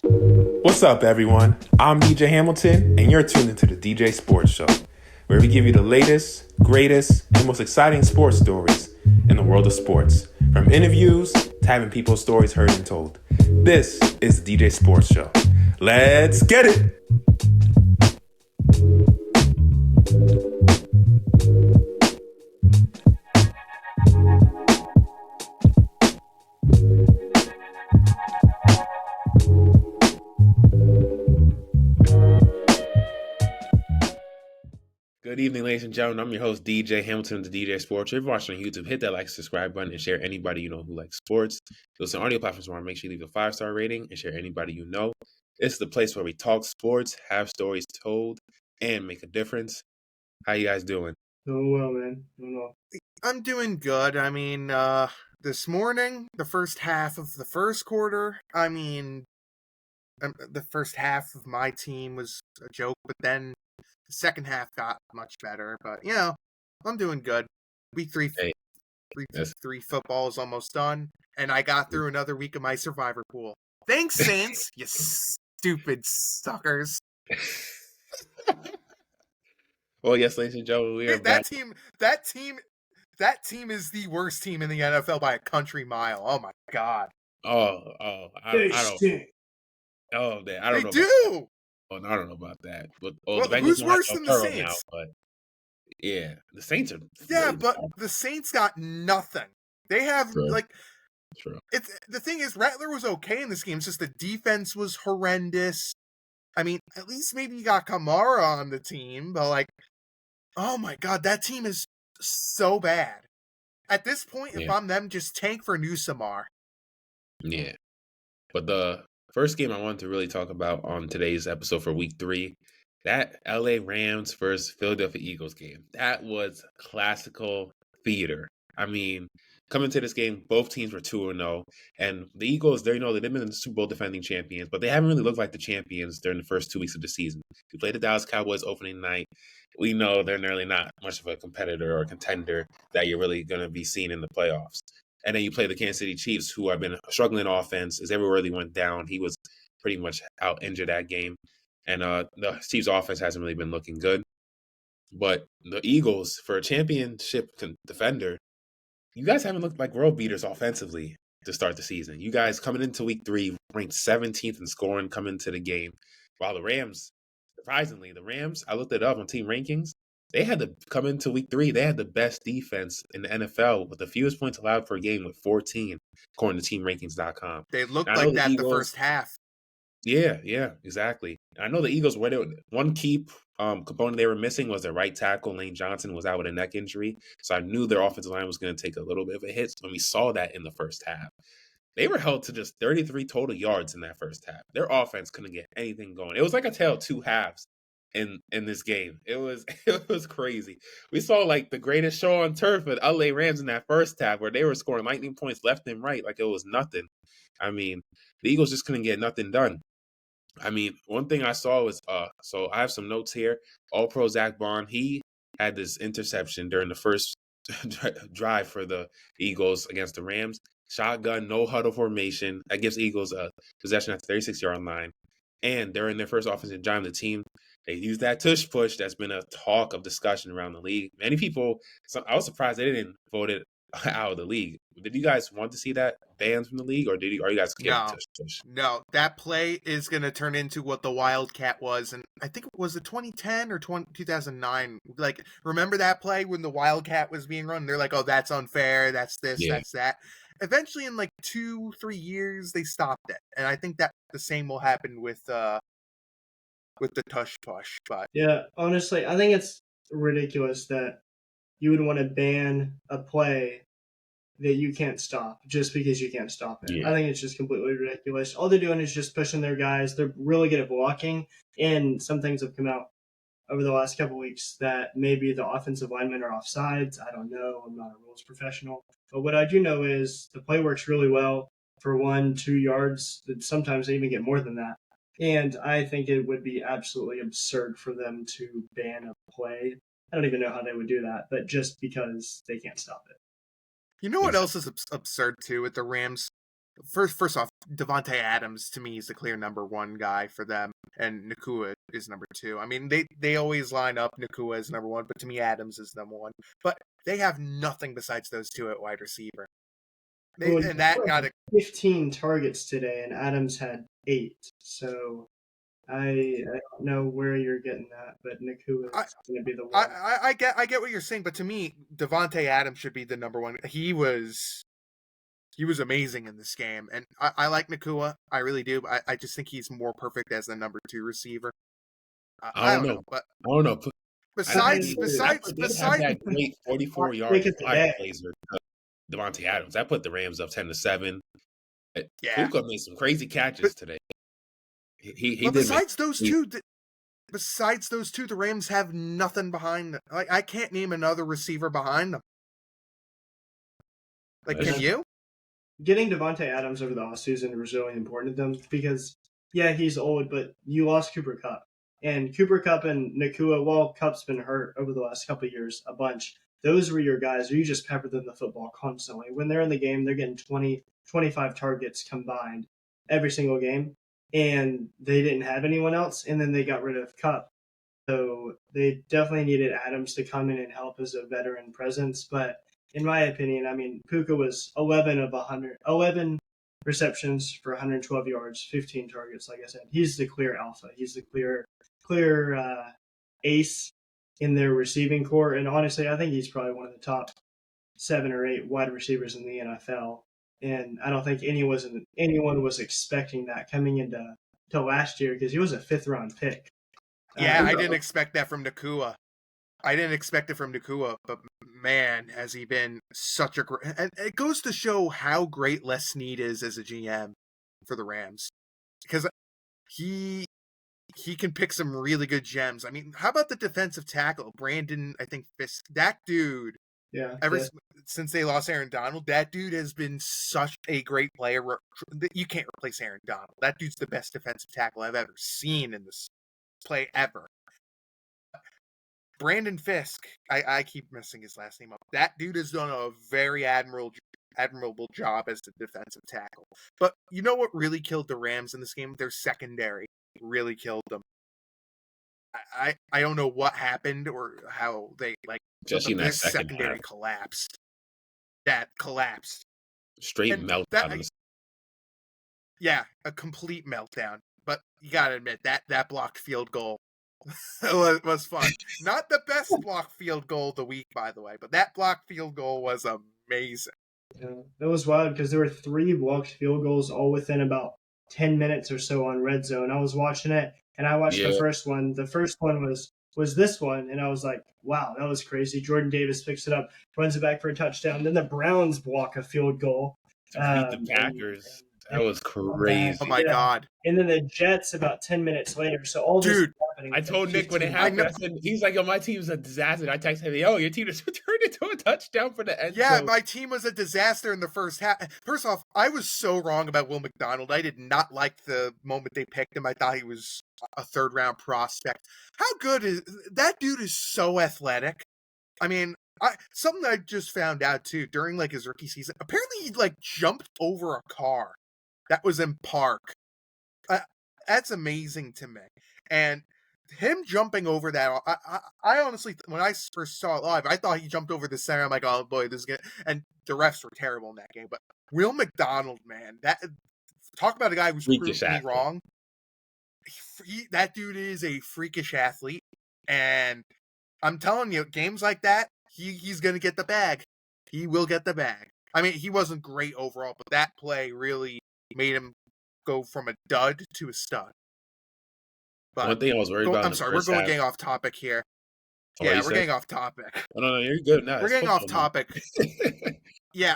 What's up, everyone? I'm DJ Hamilton, and you're tuned into the DJ Sports Show, where we give you the latest, greatest, and most exciting sports stories in the world of sports. From interviews to having people's stories heard and told. This is the DJ Sports Show. Let's get it! Good evening, ladies and gentlemen. I'm your host, DJ Hamilton of the DJ Sports. If you're watching on YouTube, hit that like, subscribe button, and share anybody you know who likes sports. Listen to audio platforms where make sure you leave a 5-star rating and share anybody you know. This is the place where we talk sports, have stories told, and make a difference. How you guys doing? Doing well, man. Doing well. I'm doing good. I mean, this morning, the first half of the first quarter, the first half of my team was a joke, but then the second half got much better. But, I'm doing good. Week three football is almost done, and I got through another week of my survivor pool. Thanks, Saints, you stupid suckers. Well, yes, ladies and gentlemen, we are back. That team is the worst team in the NFL by a country mile. Oh my god. I don't know. Do. I don't know about that. But who's worse than the Saints? Now, but yeah, the Saints are. Yeah, really but bad. the Saints got nothing. They have True. It's the thing is Rattler was okay in this game. It's just the defense was horrendous. I mean, at least maybe you got Kamara on the team, but oh my god, that team is so bad. At this point, if I'm them, just tank for Newsamar. Yeah. But the first game I wanted to really talk about on today's episode for week 3, that LA Rams versus Philadelphia Eagles game. That was classical theater. I mean, coming to this game, both teams were 2-0. And the Eagles, they've been the Super Bowl defending champions, but they haven't really looked like the champions during the first 2 weeks of the season. We played the Dallas Cowboys opening night. We know they're nearly not much of a competitor or a contender that you're really going to be seeing in the playoffs. And then you play the Kansas City Chiefs, who have been struggling offense. As everywhere really went down, he was pretty much out injured that game. And the Chiefs' offense hasn't really been looking good. But the Eagles, for a championship defender, you guys haven't looked like world beaters offensively to start the season. You guys coming into week 3, ranked 17th in scoring coming into the game. While the Rams, surprisingly, I looked it up on team rankings. They had to come into week 3. They had the best defense in the NFL with the fewest points allowed per game with 14, according to TeamRankings.com. They looked like that the first half. Yeah, exactly. I know the Eagles were there. One key component they were missing was their right tackle. Lane Johnson was out with a neck injury. So I knew their offensive line was going to take a little bit of a hit. And we saw that in the first half. They were held to just 33 total yards in that first half. Their offense couldn't get anything going. It was like a tale of two halves in this game. It was crazy. We saw the greatest show on turf with LA Rams in that first half where they were scoring lightning points left and right like it was nothing. I mean, the Eagles just couldn't get nothing done. I mean, one thing I saw was so I have some notes here. All-Pro Zach Bond, he had this interception during the first drive for the Eagles against the Rams. Shotgun, no huddle formation. That gives Eagles a possession at the 36-yard line. And during their first offensive drive, the team, they used that tush push that's been a talk of discussion around the league. Many people, I was surprised they didn't vote it out of the league. Did you guys want to see that banned from the league, or are you guys scared of tush push? No, that play is going to turn into what the Wildcat was, and I think it was 2010 or 2009. Remember that play when the Wildcat was being run? They're like, "Oh, that's unfair. That's this. Yeah. That's that." Eventually, in 2-3 years, they stopped it, and I think that the same will happen with the tush push. But yeah, honestly, I think it's ridiculous that you would want to ban a play that you can't stop just because you can't stop it. Yeah. I think it's just completely ridiculous. All they're doing is just pushing their guys. They're really good at blocking, and some things have come out over the last couple of weeks that maybe the offensive linemen are offsides. I don't know. I'm not a rules professional. But what I do know is the play works really well for 1-2 yards. Sometimes they even get more than that. And I think it would be absolutely absurd for them to ban a play. I don't even know how they would do that, but just because they can't stop it. You know what else is absurd too with the Rams? First off, Devontae Adams to me is the clear number one guy for them, and Nakua is number two. I mean, they always line up Nakua as number one, but to me, Adams is number one. But they have nothing besides those two at wide receiver. And that got 15 targets today, and Adams had 8. So I don't know where you're getting that, but Nakua is going to be the one. I get what you're saying, but to me, Devontae Adams should be the number one. He was amazing in this game, and I like Nakua. I really do. I just think he's more perfect as the number 2 receiver. I don't know, but I don't know. Besides that great 44-yard fly blazer, Devontae Adams, that put the Rams up 10-7. Yeah, Puka made some crazy catches today. He did. Besides those two, the Rams have nothing behind them. Like, I can't name another receiver behind them. Like, can you? Getting Devontae Adams over the offseason was really important to them because, yeah, he's old, but you lost Cooper Kupp. And Cooper Kupp and Nakua, well, Kupp's been hurt over the last couple of years a bunch. Those were your guys where you just peppered them the football constantly. When they're in the game, they're getting 20, 25 targets combined every single game. And they didn't have anyone else, and then they got rid of Kupp. So they definitely needed Adams to come in and help as a veteran presence. But in my opinion, I mean, Puka was 11 receptions for 112 yards, 15 targets. Like I said, he's the clear alpha. He's the clear ace in their receiving core. And honestly, I think he's probably one of the top 7 or 8 wide receivers in the NFL. And I don't think anyone was expecting that coming into last year because he was a 5th-round pick. Yeah, I didn't expect that from Nakua. But man, has he been such a great... And it goes to show how great Les Snead is as a GM for the Rams. Because he can pick some really good gems. I mean, how about the defensive tackle? Brandon, I think, Fisk. That dude... Yeah. Since they lost Aaron Donald, that dude has been such a great player. You can't replace Aaron Donald. That dude's the best defensive tackle I've ever seen in this play ever. Brandon Fisk, I keep messing his last name up. That dude has done a very admirable job as a defensive tackle. But you know what really killed the Rams in this game? Their secondary really killed them. I don't know what happened or how they their secondary collapsed. That collapsed. Straight meltdown. Yeah, a complete meltdown. But you gotta admit that blocked field goal was fun. Not the best blocked field goal of the week, by the way, but that blocked field goal was amazing. Yeah, that was wild because there were 3 blocked field goals all within about 10 minutes or so on Red Zone. I was watching it, and I watched the first one. The first one was this one, and I was like, wow, that was crazy. Jordan Davis picks it up, runs it back for a touchdown. Then the Browns block a field goal. To beat the Packers. That was crazy. Oh, my God. And then the Jets about 10 minutes later. So all this is happening. I told Nick when it happened, he's like, yo, my team's a disaster. I texted him, yo, your team just turned into a touchdown for the end zone. Yeah, my team was a disaster in the first half. First off, I was so wrong about Will McDonald. I did not like the moment they picked him. I thought he was a 3rd-round prospect. How good is... That dude is so athletic. I mean... something I just found out, too, during, his rookie season, apparently he, jumped over a car that was in park. That's amazing to me. And him jumping over that, I honestly, when I first saw it live, I thought he jumped over the center. I'm like, oh, boy, this is good. And the refs were terrible in that game. But Will McDonald, man, talk about a guy who's proved me wrong. That dude is a freakish athlete. And I'm telling you, games like that, he's going to get the bag. He will get the bag. I mean, he wasn't great overall, but that play really made him go from a dud to a stud. But one thing I was worried about. I'm sorry, we're getting off topic here. Yeah, we're getting off topic. Oh, no, you're good. No, we're getting off topic. Yeah,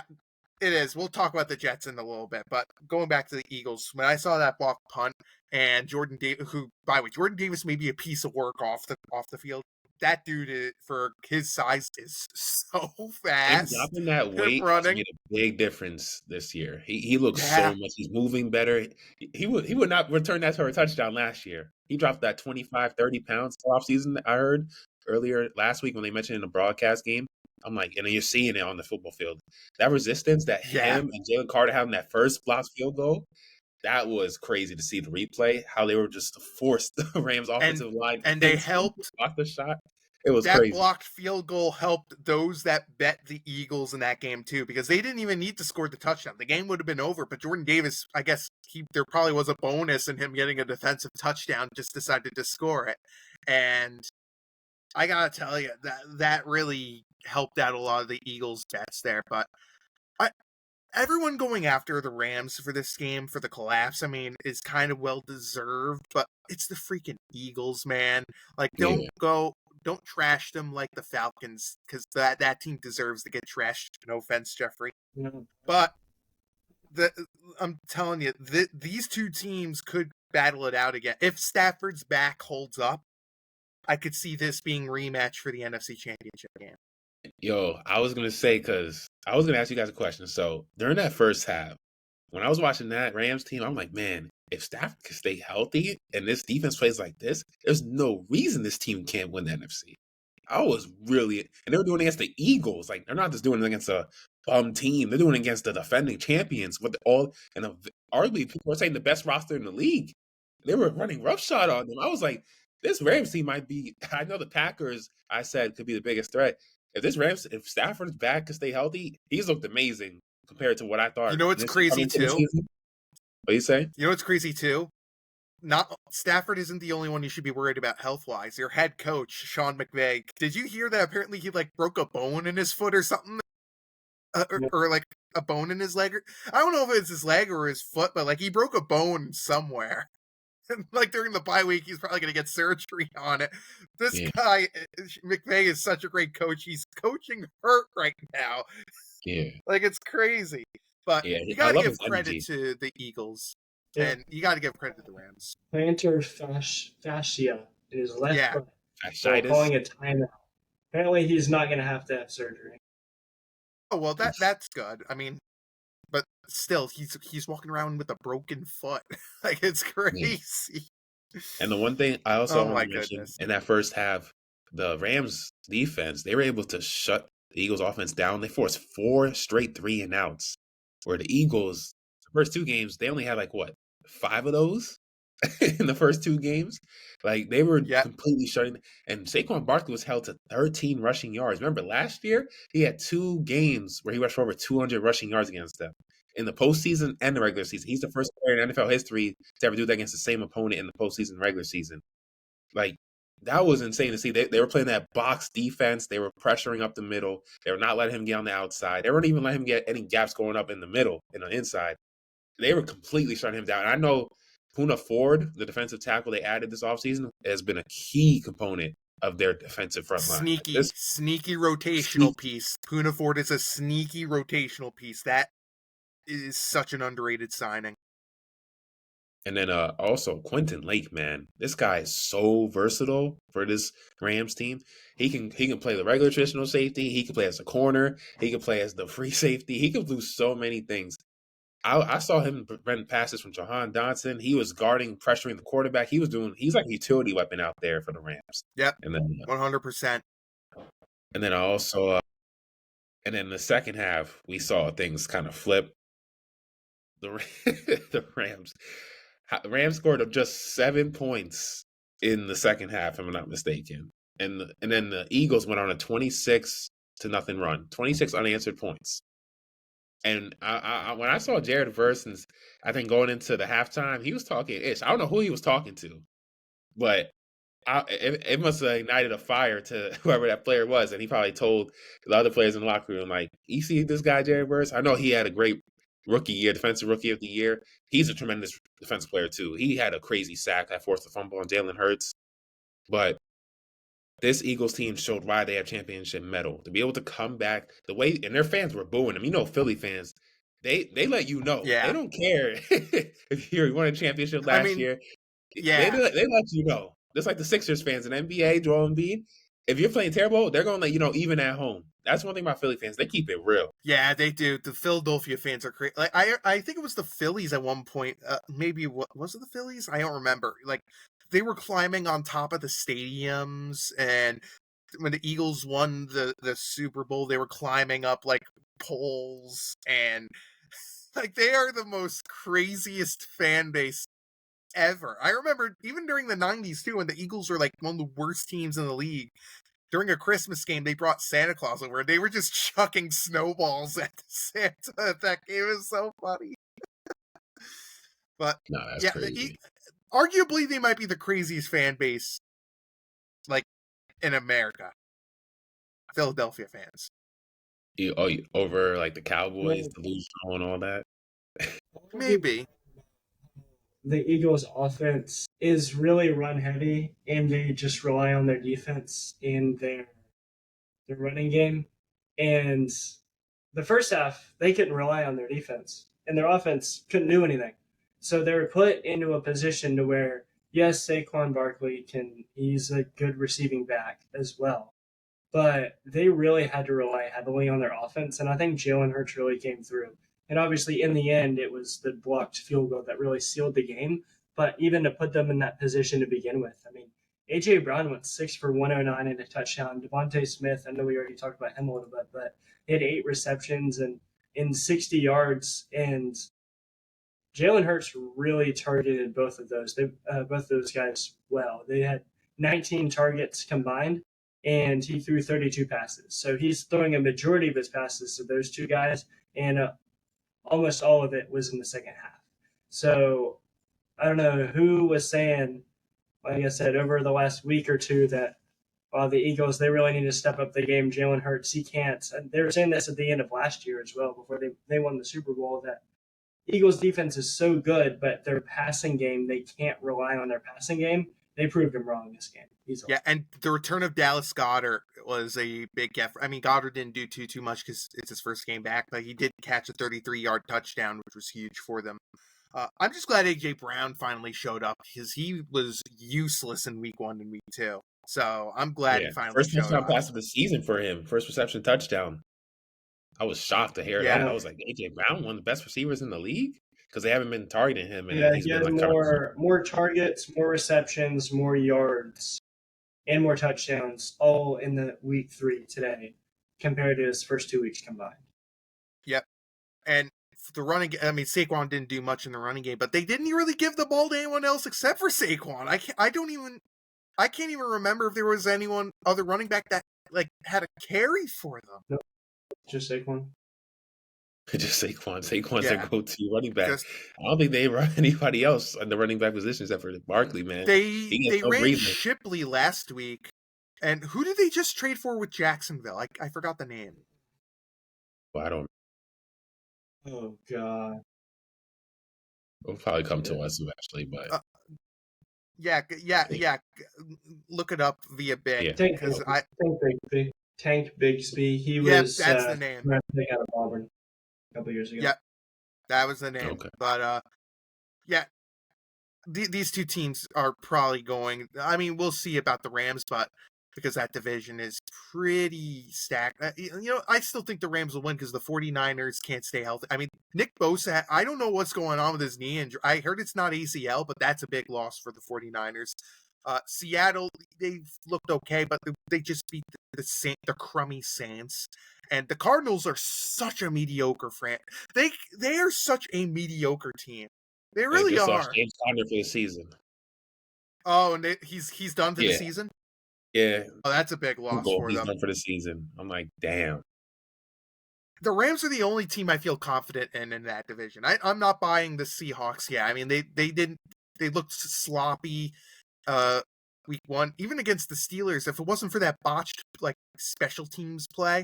it is. We'll talk about the Jets in a little bit. But going back to the Eagles, when I saw that block punt and Jordan Davis, who, by the way, Jordan Davis may be a piece of work off the field. That dude, for his size, is so fast. And dropping that weight has made a big difference this year. He looks so much. He's moving better. He would not return that for a touchdown last year. He dropped that 25, 30 pounds off season. I heard earlier last week when they mentioned in the broadcast game. I'm like, and then you're seeing it on the football field. That resistance that Yeah. him and Jalen Carter having that first blocked field goal, that was crazy to see the replay. How they were just to force the Rams offensive line And they into helped. block the shot. It was That crazy. blocked field goal helped those that bet the Eagles in that game too, because they didn't even need to score the touchdown. The game would have been over, but Jordan Davis, I guess there probably was a bonus in him getting a defensive touchdown, just decided to score it. And I gotta tell you, that really helped out a lot of the Eagles' bets there. But everyone going after the Rams for this game, for the collapse, I mean, is kind of well deserved, but it's the freaking Eagles, man. Like, Yeah. don't trash them like the Falcons, because that team deserves to get trashed. No offense, Jeffrey. Yeah. But I'm telling you, these two teams could battle it out again. If Stafford's back holds up, I could see this being rematch for the NFC Championship game. Yo, I was gonna say, because I was gonna ask you guys a question. So during that first half, when I was watching that Rams team, I'm like, man, if Stafford can stay healthy and this defense plays like this, there's no reason this team can't win the NFC. I was really, and they were doing it against the Eagles. Like, they're not just doing it against a bum team; they're doing it against the defending champions with arguably people are saying the best roster in the league. They were running roughshod on them. I was like, this Rams team might be. I know the Packers, I said, could be the biggest threat. If Stafford's back to stay healthy, he's looked amazing compared to what I thought. You know what's crazy too? What you say? You know what's crazy too? Not Stafford isn't the only one you should be worried about health-wise. Your head coach, Sean McVay. Did you hear that apparently he broke a bone in his foot or something? Or like a bone in his leg? I don't know if it's his leg or his foot, but he broke a bone somewhere. Like during the bye week, he's probably going to get surgery on it. This guy, McVay, is such a great coach. He's coaching hurt right now. Yeah. It's crazy. But you got to give credit to the Eagles. Yeah. And you got to give credit to the Rams. Plantar fascia in his left foot. So calling a timeout. Apparently, he's not going to have surgery. Oh, well, that's good. I mean, but still, he's walking around with a broken foot. It's crazy. Yeah. And the one thing I also want to mention, in that first half, the Rams defense, they were able to shut the Eagles offense down. They forced 4 straight 3-and-outs, where the Eagles, the first 2 games, they only had 5 of those in the first 2 games. They were completely shutting. And Saquon Barkley was held to 13 rushing yards. Remember, last year, he had 2 games where he rushed for over 200 rushing yards against them. In the postseason and the regular season. He's the first player in NFL history to ever do that against the same opponent in the postseason and regular season. That was insane to see. They were playing that box defense. They were pressuring up the middle. They were not letting him get on the outside. They weren't even letting him get any gaps going up in the middle and the inside. They were completely shutting him down. And I know Poona Ford, the defensive tackle they added this offseason, has been a key component of their defensive front line. Sneaky rotational piece. Poona Ford is a sneaky rotational piece. That is such an underrated signing. And then also Quentin Lake, man. This guy is so versatile for this Rams team. He can play the regular traditional safety. He can play as a corner. He can play as the free safety. He can do so many things. I saw him run passes from Jahan Dotson. He was guarding, pressuring the quarterback. He's like a utility weapon out there for the Rams. Yep. And then 100%. And then also and then the second half, we saw things kind of flip. The Rams scored just 7 points in the second half, if I'm not mistaken. And then the Eagles went on a 26-0 run, 26 unanswered points. And when I saw Jared Versons, I think going into the halftime, he was talking ish. I don't know who he was talking to, but it must have ignited a fire to whoever that player was. And he probably told the other players in the locker room, you see this guy, Jared Versons? I know he had a great rookie year, defensive rookie of the year. He's a tremendous defensive player too. He had a crazy sack that forced a fumble on Jalen Hurts. But this Eagles team showed why they have championship mettle. To be able to come back the way, and their fans were booing them. Philly fans, they let you know. Yeah. They don't care if you won a championship last year. Yeah. They let you know. Just like the Sixers fans in NBA, Joel Embiid. If you're playing terrible, they're going to let you know even at home. That's one thing about Philly fans. They keep it real. Yeah, they do. The Philadelphia fans are crazy. I think it was the Phillies at one point. Maybe was it the Phillies? I don't remember. They were climbing on top of the stadiums, and when the Eagles won the Super Bowl, they were climbing up like poles, and like they are the most craziest fan base ever. I remember even during the 90s too, when the Eagles were like one of the worst teams in the league. During a Christmas game, they brought Santa Claus over. They were just chucking snowballs at Santa at that game. It was so funny. But No, that's yeah, crazy. arguably they might be the craziest fan base like in America. Philadelphia fans. Over like the Cowboys, delusional and all that. Maybe. The Eagles' offense is really run heavy, and they just rely on their defense in their running game. And the first half, they couldn't rely on their defense, and their offense couldn't do anything. So they were put into a position to where, yes, Saquon Barkley he's a good receiving back as well. But they really had to rely heavily on their offense, and I think Jalen Hurts really came through. And obviously, in the end, it was the blocked field goal that really sealed the game. But even to put them in that position to begin with, I mean, A.J. Brown went 6 for 109 and a touchdown. Devontae Smith, I know we already talked about him a little bit, but he had 8 receptions and in 60 yards. And Jalen Hurts really targeted both of those guys well. They had 19 targets combined, and he threw 32 passes. So he's throwing a majority of his passes to those two guys, and almost all of it was in the second half. So I don't know who was saying, like I said, over the last week or two that the Eagles, they really need to step up the game. Jalen Hurts, he can't. And they were saying this at the end of last year as well, before they won the Super Bowl, that Eagles defense is so good, but their passing game, they can't rely on their passing game. They proved him wrong this game easily. Yeah, and the return of Dallas Goedert was a big effort. I mean, Goddard didn't do too much because it's his first game back, but he did catch a 33-yard touchdown, which was huge for them. I'm just glad A.J. Brown finally showed up because he was useless in week 1 and week 2. So I'm glad he finally First showed touchdown up. pass of the season for him. First reception touchdown. I was shocked to hear that. I was like, A.J. Brown, one of the best receivers in the league? Because they haven't been targeting him. And he's he been had like more targets, more receptions, more yards, and more touchdowns all in the week 3 today compared to his first 2 weeks combined. Yep. And the running, I mean, Saquon didn't do much in the running game, but they didn't really give the ball to anyone else except for Saquon. I can't even remember if there was anyone other running back that like had a carry for them. Nope. Just Saquon. Just Saquon. Saquon's their go-to running back. I don't think they run anybody else on the running back position except for Barkley, man. They ran Shipley last week. And who did they just trade for with Jacksonville? I forgot the name. Well, I don't. Oh, God. It'll probably come to us eventually, but. Yeah. Look it up via Bing. Tank Bigsby. Tank Bigsby. He was. That's the name. Out of Auburn a couple years ago. Yeah, that was the name. Okay. But these two teams are probably going. I mean, we'll see about the Rams, but because that division is pretty stacked. I still think the Rams will win because the 49ers can't stay healthy. I mean, Nick Bosa, I don't know what's going on with his knee injury. I heard it's not ACL, but that's a big loss for the 49ers. Seattle, they've looked okay, but they just beat the crummy Saints. And the Cardinals are such a mediocre franchise. They are such a mediocre team. They really are. Lost James Conner for the season. Oh, and he's done for the season? Yeah. Oh, that's a big loss for them. He's done for the season. I'm like, damn. The Rams are the only team I feel confident in that division. I'm not buying the Seahawks yet. I mean, they looked sloppy week 1, even against the Steelers. If it wasn't for that botched like special teams play,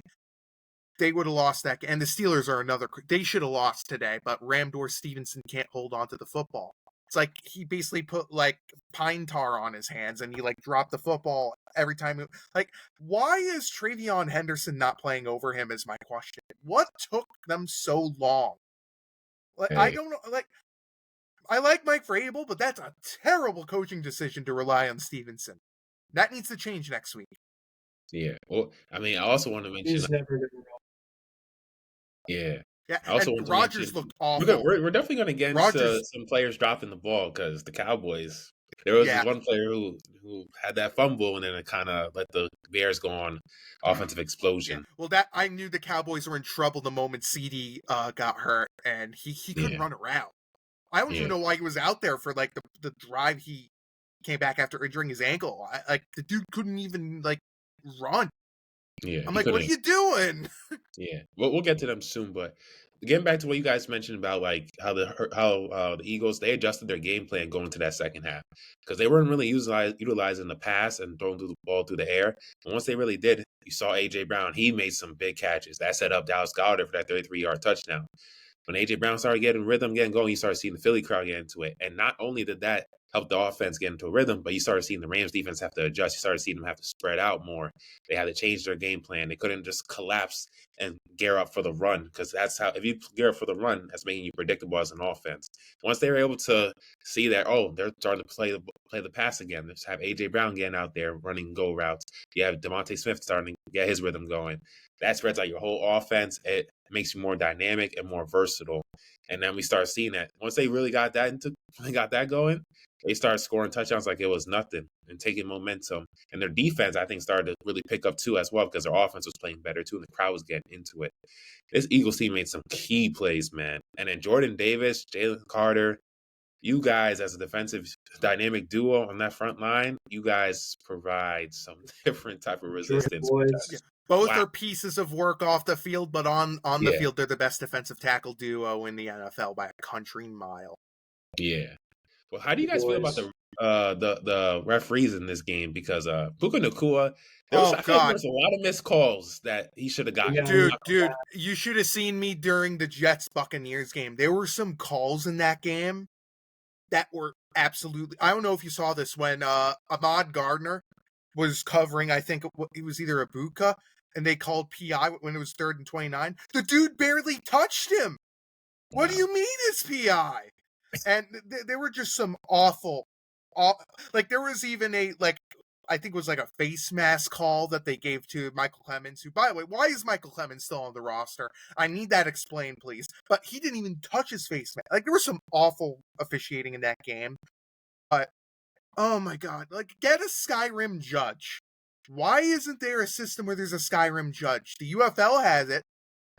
they would have lost that. And the Steelers are they should have lost today, but Ramdor Stevenson can't hold on to the football. It's like he basically put like pine tar on his hands and he like dropped the football every time. Like, why is Travion Henderson not playing over him is my question. What took them so long? Like, I don't know. Like, I like Mike Vrabel, but that's a terrible coaching decision to rely on Stevenson. That needs to change next week. Yeah. Well, I mean, I also want to mention. He's never been wrong. Yeah. Yeah, I also and Rodgers looked awful. We're definitely going to get into some players dropping the ball because the Cowboys, There was this Yeah, one player who had that fumble, and then it kind of let the Bears go on offensive yeah. explosion. Well, that I knew the Cowboys were in trouble the moment CD got hurt, and he couldn't Yeah, run around. I don't even yeah, know why he was out there for like the drive he came back after injuring his ankle. Like the dude couldn't even like run. yeah. I'm He like, what are couldn't. you doing? Yeah, we'll get to them soon. But getting back to what you guys mentioned about like how the Eagles they adjusted their game plan going to that second half because they weren't really utilizing the pass and throwing the ball through the air. And once they really did, you saw AJ Brown. He made some big catches that set up Dallas Cowboys for that 33-yard touchdown. When AJ Brown started getting rhythm, getting going, you started seeing the Philly crowd get into it. And not only did that help the offense get into a rhythm, but you started seeing the Rams defense have to adjust. You started seeing them have to spread out more. They had to change their game plan. They couldn't just collapse and gear up for the run because that's how, if you gear up for the run, that's making you predictable as an offense. Once they were able to see that, oh, they're starting to play the pass again. Just have AJ Brown getting out there running go routes. You have Devontae Smith starting to get his rhythm going. That spreads out your whole offense. It makes you more dynamic and more versatile. And then we start seeing that once they really got that going, they started scoring touchdowns like it was nothing and taking momentum. And their defense, I think, started to really pick up too as well because their offense was playing better too, and the crowd was getting into it. This Eagles team made some key plays, man. And then Jordan Davis, Jalen Carter, you guys as a defensive dynamic duo on that front line, you guys provide some different type of Georgia resistance. Yeah. boys. Both Wow. are pieces of work off the field, but on the Yeah. field, they're the best defensive tackle duo in the NFL by a country mile. Yeah. Well, how do you guys feel about Boys. the referees in this game? Because Puka Nakua, Oh I feel like there God, was a lot of missed calls that he should have gotten. Yeah, dude, you should have seen me during the Jets Buccaneers game. There were some calls in that game that were absolutely. I don't know if you saw this when Ahmad Gardner was covering. I think it was either Ibuka, and they called PI when it was 3rd and 29. The dude barely touched him. What do Wow. you mean it's PI? And there were just some awful, like there was even a like I think it was like a face mask call that they gave to Michael Clemens. Who, by the way, why is Michael Clemens still on the roster? I need that explained, please. But he didn't even touch his face mask. Like there was some awful officiating in that game. But oh my god, like get a Skyrim judge. Why isn't there a system where there's a Skyrim judge? The UFL has it,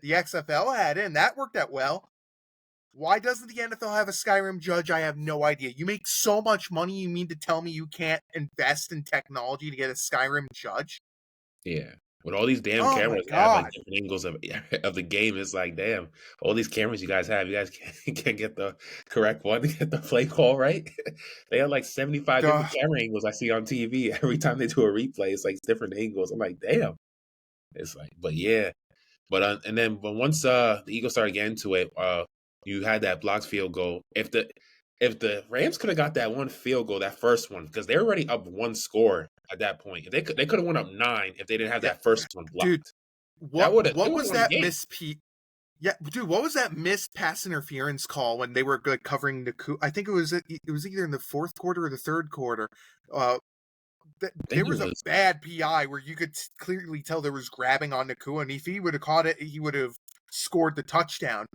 the XFL had it, and that worked out well. Why doesn't the NFL have a Skyrim judge? I have no idea. You make so much money, you mean to tell me you can't invest in technology to get a Skyrim judge? Yeah. With all these damn Oh my cameras that have like god. different angles of of the game, it's like, damn, all these cameras you guys have, you guys can't get the correct one to get the play call right. They have like 75 Duh. different camera angles I see on TV. Every time they do a replay, it's like different angles. I'm like, damn. It's like, but yeah. And then but once the Eagles started getting to it, you had that blocked field goal. If the Rams could have got that one field goal, that first one, because they're already up one score at that point. They could have went up 9 if they didn't have Yeah, that first one dude. blocked. What They what would have was won the that game. Yeah, dude, what was that missed pass interference call when they were like, covering the I think it was either in the 4th quarter or the 3rd quarter. Uh I there think it was a was bad PI where you could clearly tell there was grabbing on Nakua, and if he would have caught it, he would have scored the touchdown.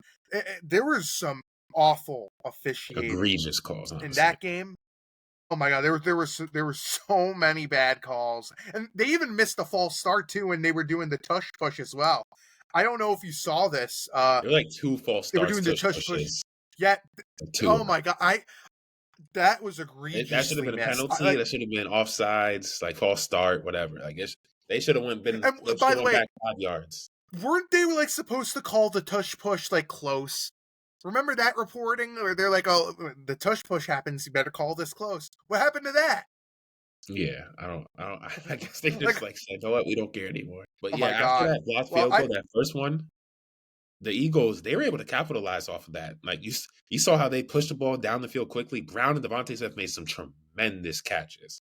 There was some awful officiating egregious calls, in honestly. that game. Oh my god, there were so many bad calls, and they even missed a false start too when they were doing the tush push as well. I don't know if you saw this. There were like 2 false They were starts, doing the tush tush push. pushes. Yeah. Oh 2. my god, that was That should have egregiously been a missed. penalty. That should have been offsides, like false start, whatever. They should have And they should by have the went way, back 5 yards. weren't they like supposed to call the tush push like close? Remember that reporting where they're like, "Oh, the tush push happens. You better call this close." What happened to that? Yeah, I guess they just Like, like said, "You know what? We don't care anymore." But oh yeah, my after god. that blocked Well, field goal, that first one, the Eagles they were able to capitalize off of that. Like you saw how they pushed the ball down the field quickly. Brown and Devontae Smith made some tremendous catches.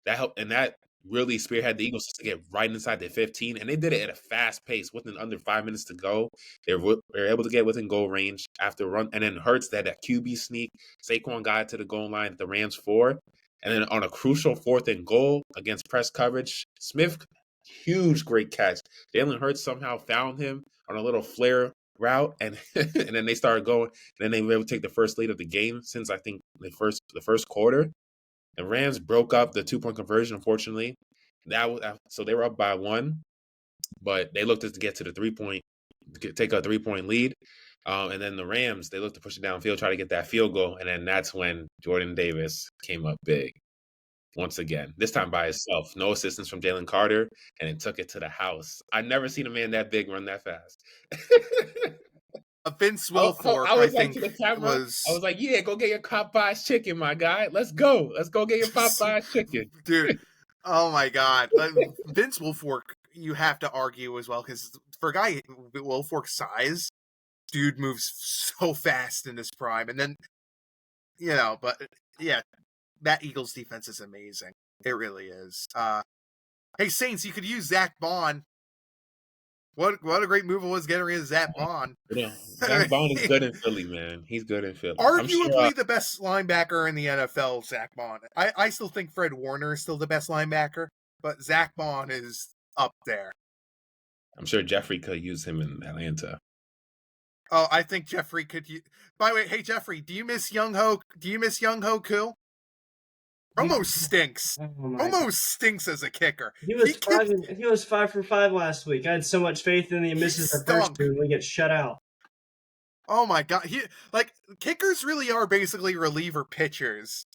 That helped, and that really spearheaded the Eagles to get right inside the 15, and they did it at a fast pace. Within under 5 minutes to go, they were able to get within goal range after run, and then Hurts they had that QB sneak. Saquon got to the goal line, the Rams 4, and then on a crucial 4th and goal against press coverage, Smith huge great catch. Jalen Hurts somehow found him on a little flare route, and and then they started going. And then they were able to take the first lead of the game since I think the first quarter. The Rams broke up the 2-point conversion, unfortunately. So they were up by 1, but they looked to get to the 3-point, take a 3-point lead. And then the Rams, they looked to push it downfield, try to get that field goal. And then that's when Jordan Davis came up big once again, this time by himself. No assistance from Jalen Carter, and it took it to the house. I've never seen a man that big run that fast. Vince Wilfork, I was like think, to the camera, was... I was like, yeah, go get your Popeyes chicken, my guy. Let's go get your Popeyes chicken. Dude, oh my God. Vince Wilfork, you have to argue as well, because for a guy Wilfork's size, dude moves so fast in his prime. And then, but yeah, that Eagles defense is amazing. It really is. Hey, Saints, you could use Zach Bond. What a great move it was getting rid of Zach Bond. Yeah, Zach Bond is good in Philly, man. He's good in Philly. Arguably the best linebacker in the NFL, Zach Bond. I still think Fred Warner is still the best linebacker, but Zach Bond is up there. I'm sure Jeffrey could use him in Atlanta. Oh, I think Jeffrey could. By the way, hey Jeffrey, do you miss Young Ho? Do you miss Young Ho Koo? Almost stinks. Almost stinks as a kicker. He was 5 for 5 last week. I had so much faith in him. He misses the first two and we get shut out. Oh my God! Kickers really are basically reliever pitchers.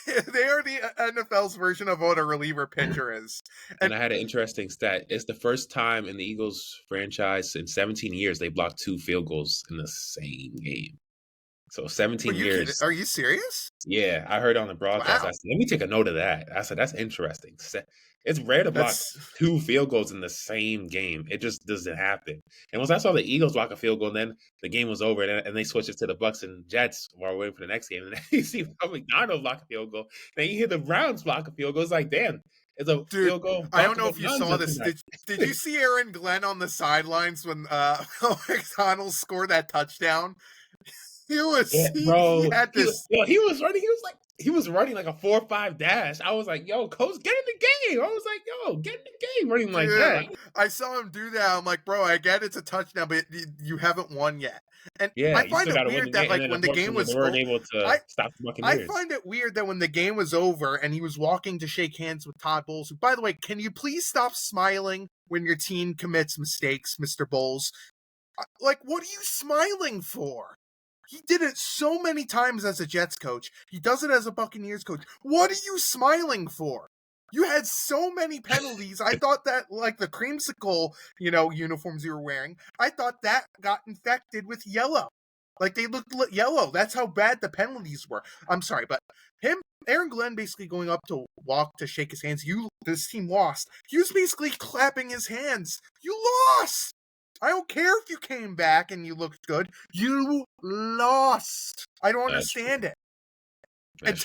They are the NFL's version of what a reliever pitcher is. And I had an interesting stat. It's the first time in the Eagles franchise in 17 years they blocked 2 field goals in the same game. So 17 years. Are you serious? Yeah, I heard on the broadcast. Wow. I said, let me take a note of that. I said, that's interesting. It's rare to block 2 field goals in the same game. It just doesn't happen. And once I saw the Eagles block a field goal, then the game was over, and they switched it to the Bucks and Jets while we're waiting for the next game. And then you see McDonald block a field goal. Then you hear the Browns block a field goal. It's like, damn, it's a field goal. I don't know if you saw this. Did you see Aaron Glenn on the sidelines when McDonald scored that touchdown? He was, bro. He had this. He was running. He was running like a 4.5 dash. I was like, yo, coach, get in the game. I was like, yo, get in the game running like that. I saw him do that. I'm like, bro, I get it's a touchdown, but you haven't won yet. And yeah, I find it weird that when the game was over, able to stop the Buccaneers. I find it weird that when the game was over and he was walking to shake hands with Todd Bowles, who, by the way, can you please stop smiling when your team commits mistakes, Mr. Bowles? Like, what are you smiling for? He did it so many times as a Jets coach. He does it as a Buccaneers coach. What are you smiling for? You had so many penalties. I thought that, like, the creamsicle, uniforms you were wearing, I thought that got infected with yellow. Like, they looked yellow. That's how bad the penalties were. I'm sorry, but Aaron Glenn basically going up to walk to shake his hands. This team lost. He was basically clapping his hands. You lost! I don't care if you came back and you looked good. You lost. I don't understand it. And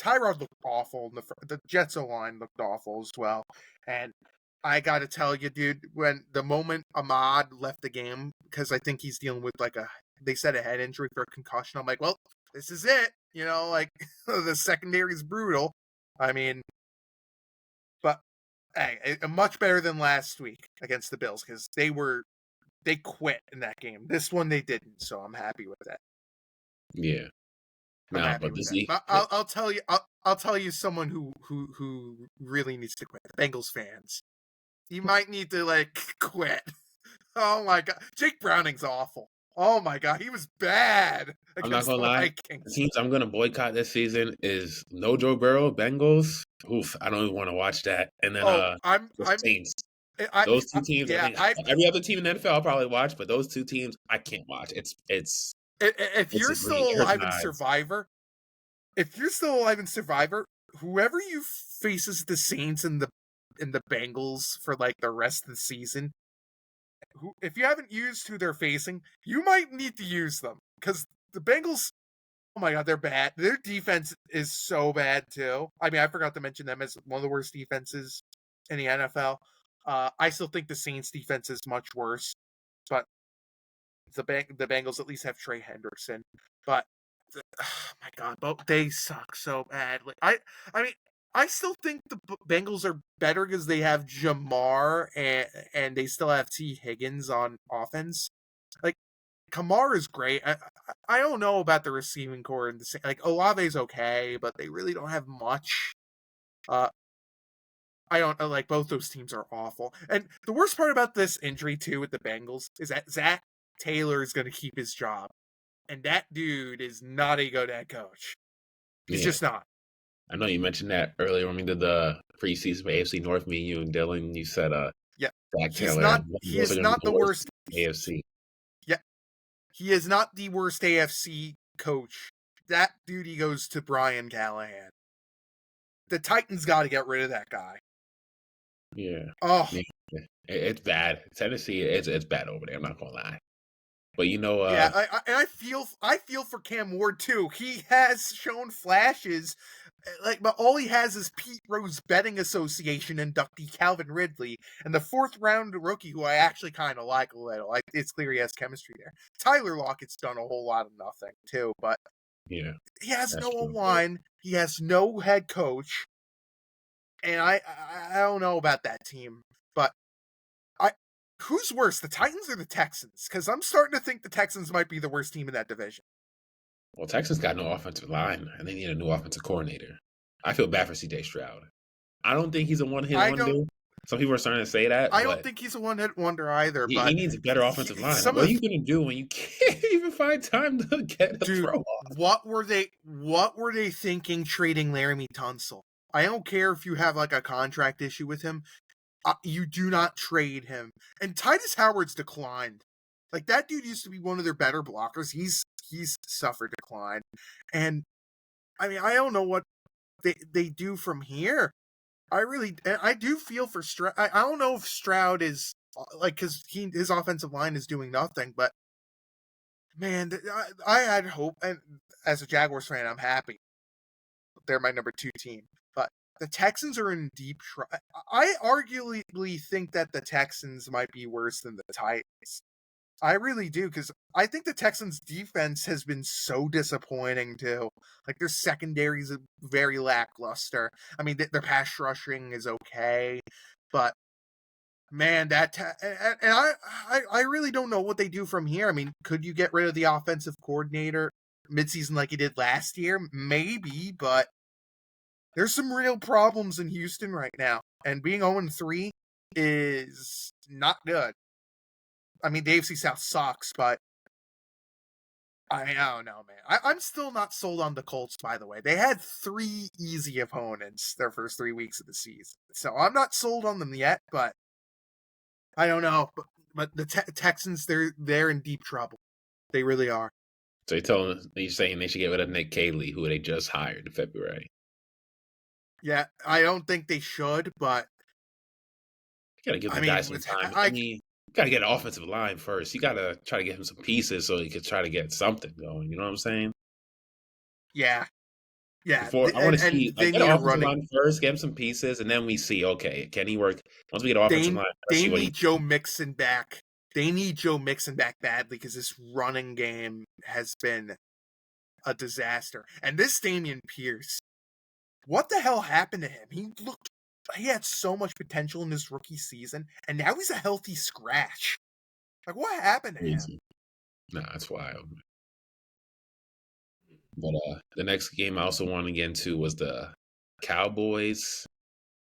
Tyrod looked awful. The Jets O-line looked awful as well. And I got to tell you, dude, when the moment Ahmad left the game, because I think he's dealing with they said a head injury for a concussion. I'm like, well, this is it. The secondary is brutal. I mean, but hey, much better than last week against the Bills, because they quit in that game. This one they didn't, so I'm happy with that. Yeah, I'll tell you. I'll tell you someone who really needs to quit. The Bengals fans. You might need to quit. Oh my God, Jake Browning's awful. Oh my God, he was bad. I'm not gonna lie. The teams I'm gonna boycott this season is no Joe Burrow, Bengals. Oof, I don't even want to watch that. And then Saints. Those two teams. Every other team in the NFL I'll probably watch, but those two teams I can't watch. If you're still alive in Survivor, whoever you faces the Saints and the Bengals for the rest of the season, if you haven't used who they're facing, you might need to use them, because the Bengals, oh my God, they're bad. Their defense is so bad too. I mean, I forgot to mention them as one of the worst defenses in the NFL. I still think the Saints defense is much worse, but the Bengals at least have Trey Hendrickson. But oh my God, they suck so bad. I mean, I still think the Bengals are better because they have Jamar and they still have T. Higgins on offense. Kamara's great. I don't know about the receiving core. Like Olave's okay, but they really don't have much. I don't like both those teams are awful. And the worst part about this injury too with the Bengals is that Zach Taylor is going to keep his job, and that dude is not a good head coach. He's just not. I know you mentioned that earlier when we did the preseason for AFC North. Me, you, and Dylan. You said, yeah, Zach Taylor. He is not the worst AFC. Yeah, he is not the worst AFC coach. That duty goes to Brian Callahan. The Titans got to get rid of that guy. Yeah. Oh, yeah. It's bad. Tennessee, it's bad over there. I'm not gonna lie. But yeah, I feel for Cam Ward too. He has shown flashes, but all he has is Pete Rose Betting Association inductee Calvin Ridley and the 4th round rookie who I actually kind of like a little. It's clear he has chemistry there. Tyler Lockett's done a whole lot of nothing too, but yeah, he has no O-line. He has no head coach, and I don't know about that team, but. Who's worse, the Titans or the Texans? Because I'm starting to think the Texans might be the worst team in that division. Well, Texans got no offensive line, and they need a new offensive coordinator. I feel bad for C.J. Stroud. I don't think he's a one-hit wonder. Some people are starting to say that. I don't think he's a one-hit wonder either. He needs a better offensive line. What are you going to do when you can't even find time to get a throw off? What were they thinking trading Laramie Tunsil? I don't care if you have like a contract issue with him. You do not trade him. And Titus Howard's declined. Like, that dude used to be one of their better blockers. He's suffered decline. And, I mean, I don't know what they do from here. I do feel for Stroud. I don't know if Stroud is, like, because his offensive line is doing nothing. But, man, I had hope. And as a Jaguars fan, I'm happy. They're my number 2 team. But the Texans are in deep trouble. I arguably think that the Texans might be worse than the Titans. I really do, because I think the Texans' defense has been so disappointing, too. Like, their secondary is very lackluster. I mean, their pass rushing is okay, but, man, I really don't know what they do from here. I mean, could you get rid of the offensive coordinator midseason like you did last year? Maybe, but there's some real problems in Houston right now, and being 0-3 is not good. I mean, the AFC South sucks, but I don't know, man. I'm still not sold on the Colts, by the way. They had 3 easy opponents their first 3 weeks of the season, so I'm not sold on them yet, but I don't know. But the Texans, they're in deep trouble. They really are. So you're saying they should get rid of Nick Caley, who they just hired in February. Yeah, I don't think they should, but you gotta give the guy some time. I mean, you gotta get an offensive line first. You gotta try to get him some pieces so he could try to get something going. You know what I'm saying? Yeah. I want to see get an offensive line first, get him some pieces, and then we see, okay, can he work? Once we get an offensive line, they need Joe Mixon back. They need Joe Mixon back badly because this running game has been a disaster. And this Dameon Pierce, what the hell happened to him? He had so much potential in his rookie season, and now he's a healthy scratch. Like, what happened to him? Nah, that's wild. But the next game I also wanted to get into was the Cowboys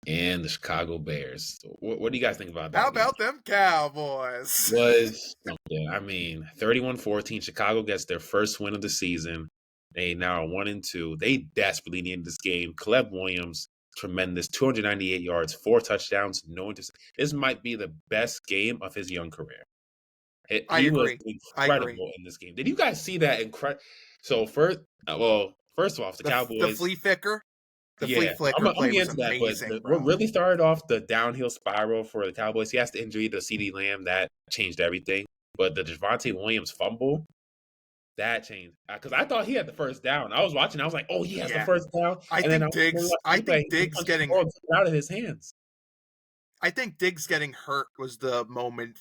and the Chicago Bears. What do you guys think about that? How about them Cowboys? Was something. I mean, 31-14. Chicago gets their first win of the season. They now are 1-2. They desperately needed this game. Caleb Williams, tremendous, 298 yards, 4 touchdowns, no interceptions. This might be the best game of his young career. He was incredible in this game. Did you guys see that? So first of all, the Cowboys, the flea flicker. Flea flicker play was amazing, but what really started off the downhill spiral for the Cowboys, he has the injury to CeeDee Lamb. That changed everything. But the Javonte Williams fumble, that changed. Because I thought he had the first down. I was watching. I was like, oh, he has the first down. I think Diggs getting out of his hands. I think Diggs getting hurt was the moment,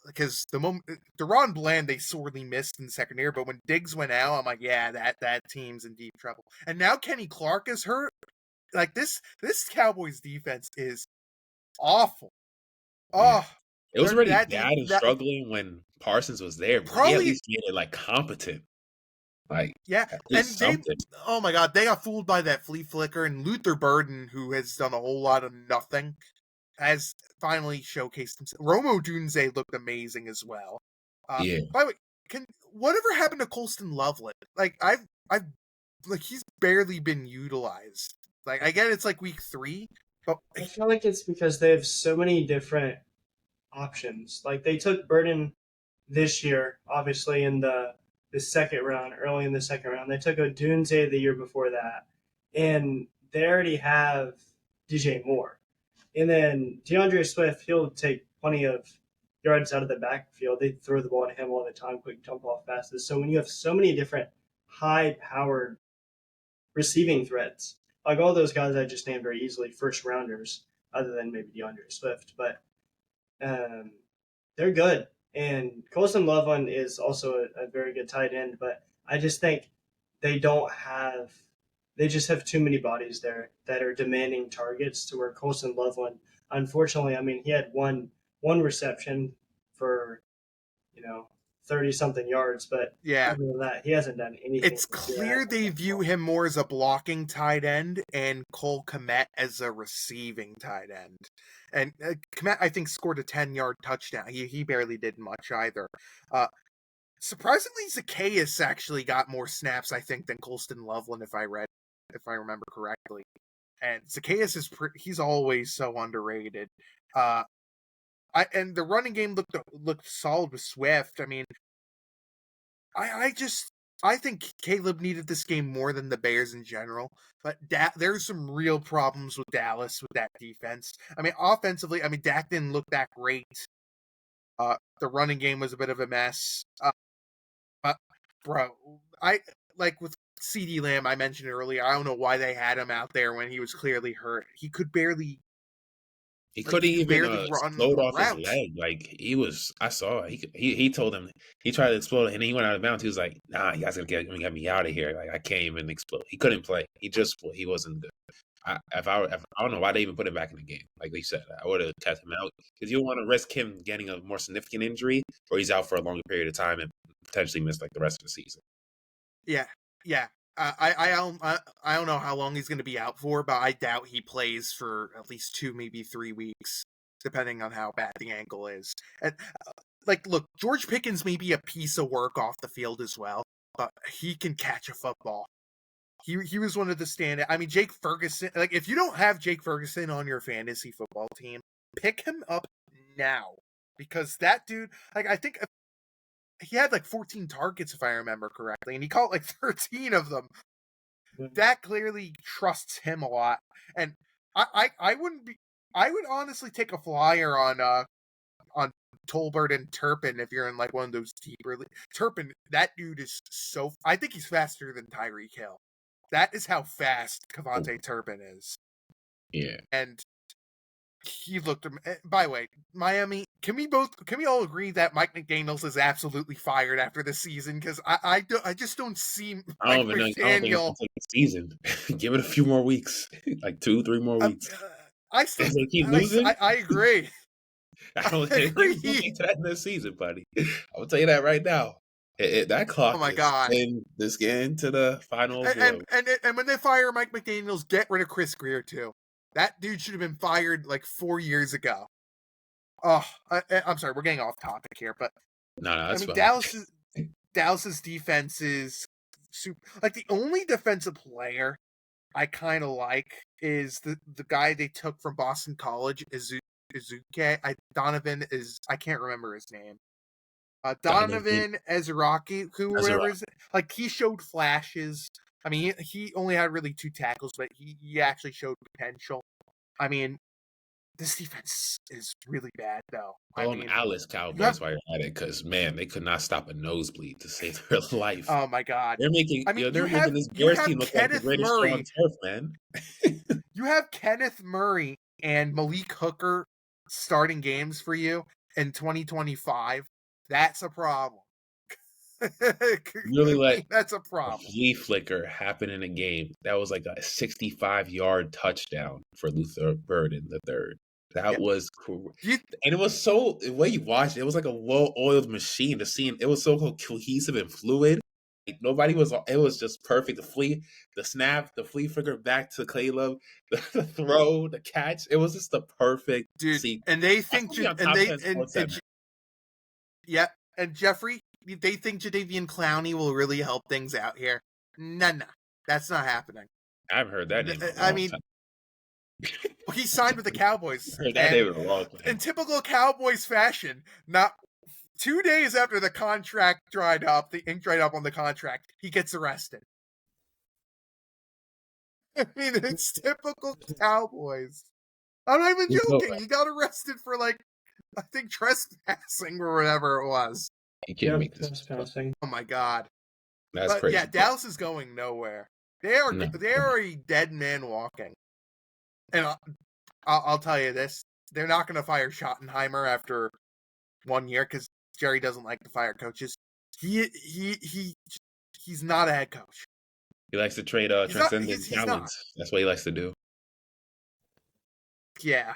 because the moment DeRon Bland they sorely missed in the second year, but when Diggs went out, I'm like, yeah, that team's in deep trouble. And now Kenny Clark is hurt. Like this Cowboys defense is awful. Oh, it was already bad and struggling when Parsons was there, but he at Probably, least made it like competent. Like yeah. at And least something. oh my God, they got fooled by that flea flicker. And Luther Burden, who has done a whole lot of nothing, has finally showcased himself. Romo Dunze looked amazing as well. Yeah. By the way, whatever happened to Colston Loveland? Like he's barely been utilized. Like I get it's like week 3, but I feel like it's because they have so many different options. Like they took Burden this year, obviously in the second round, early in the second round. They took Odunze the year before that, and they already have DJ Moore. And then DeAndre Swift, he'll take plenty of yards out of the backfield. They throw the ball to him all the time, quick jump off passes. So when you have so many different high-powered receiving threats, like all those guys I just named are easily first rounders, other than maybe DeAndre Swift, but um, they're good. And Colson Loveland is also a very good tight end, but I just think they don't have they just have too many bodies there that are demanding targets to where Colson Loveland, unfortunately, I mean, he had one reception for, 30 something yards, but yeah, other than that, he hasn't done anything. it's clear they view him more as a blocking tight end and Cole Kmet as a receiving tight end. And Kmet, I think, scored a 10-yard touchdown. He barely did much either. Surprisingly, Zacchaeus actually got more snaps, I think, than Colston Loveland, if I remember correctly. And Zacchaeus he's always so underrated. And the running game looked solid with Swift. I mean, I think Caleb needed this game more than the Bears in general. But there's some real problems with Dallas with that defense. I mean, offensively, Dak didn't look that great. The running game was a bit of a mess. Bro, I like with CeeDee Lamb. I mentioned earlier. I don't know why they had him out there when he was clearly hurt. He could barely. He couldn't even run explode a off his route. leg. Like I saw it. He told him he tried to explode and he went out of bounds. He was like, "Nah, you guys gonna get me out of here. Like I can't even explode." He couldn't play. He wasn't good. I don't know why they even put him back in the game. Like they said, I would have kept him out because you don't want to risk him getting a more significant injury or he's out for a longer period of time and potentially miss like the rest of the season. Yeah. I don't know how long he's going to be out for, but I doubt he plays for at least 2, maybe 3 weeks, depending on how bad the ankle is. And look, George Pickens may be a piece of work off the field as well, but he can catch a football. He was one of the standout. I mean, Jake Ferguson. Like, if you don't have Jake Ferguson on your fantasy football team, pick him up now because that dude. Like, I think he had like 14 targets if I remember correctly, and he caught like 13 of them. That clearly trusts him a lot, and I would honestly take a flyer on Tolbert and Turpin if you're in like one of those deeper Turpin. That dude is I think he's faster than Tyreek Hill. That is how fast Kevontae Turpin is. Yeah, and he looked. By the way, Miami. Can we all agree that Mike McDaniels is absolutely fired after this season? Because I just don't see I Mike don't think he McDaniel. can take the season. Give it a few more weeks, like 2-3 more weeks. I still If they keep losing, I agree. I don't I think they're agree. losing to that this season, buddy. I will tell you that right now. That clock Oh my is God. getting to the final. And when they fire Mike McDaniels, get rid of Chris Greer too. That dude should have been fired like 4 years ago. Oh, I'm sorry, we're getting off topic here, but No, that's fine. Dallas's defense is super. Like the only defensive player I kind of like is the guy they took from Boston College, Izuke. Donovan is I can't remember his name. Donovan Ezraki, whoever is like he showed flashes. I mean, he only had really 2 tackles, but he actually showed potential. I mean, this defense is really bad, though. Call them Dallas Cowboys while you're at it, because man, they could not stop a nosebleed to save their life. Oh my God, they're making this Bears team look like the greatest show on turf, man. You have Kenneth Murray and Malik Hooker starting games for you in 2025. That's a problem. That's a problem. A flea flicker happen in a game. That was like a 65-yard touchdown for Luther Burden the third. That was cool. You, And it was so, the way you watched it, it was like a well-oiled machine. It was so cohesive and fluid. Like nobody was, it was just perfect. The snap, the flea flicker back to Caleb, the throw, the catch. It was just the perfect dude, sequence. and they That's think, gonna be on and top they, 10 Sports Center. yeah, and Jeffrey, they think Jadeveon Clowney will really help things out here. Nah, that's not happening. I've heard that name in a I long mean, time. he signed with the Cowboys, I heard that and name in a long time. in typical Cowboys fashion, not 2 days after the contract dried up, the ink dried up on the contract, he gets arrested. I mean, it's typical Cowboys. I'm not even joking. He got arrested for, like, I think trespassing or whatever it was. You can't make this. Trespassing. Oh my god. That's But crazy. yeah, Dallas is going nowhere. They are a dead man walking. And I'll tell you this: they're not going to fire Schottenheimer after 1 year because Jerry doesn't like to fire coaches. He's not a head coach. He likes to trade transcendent talents. That's what he likes to do. Yeah,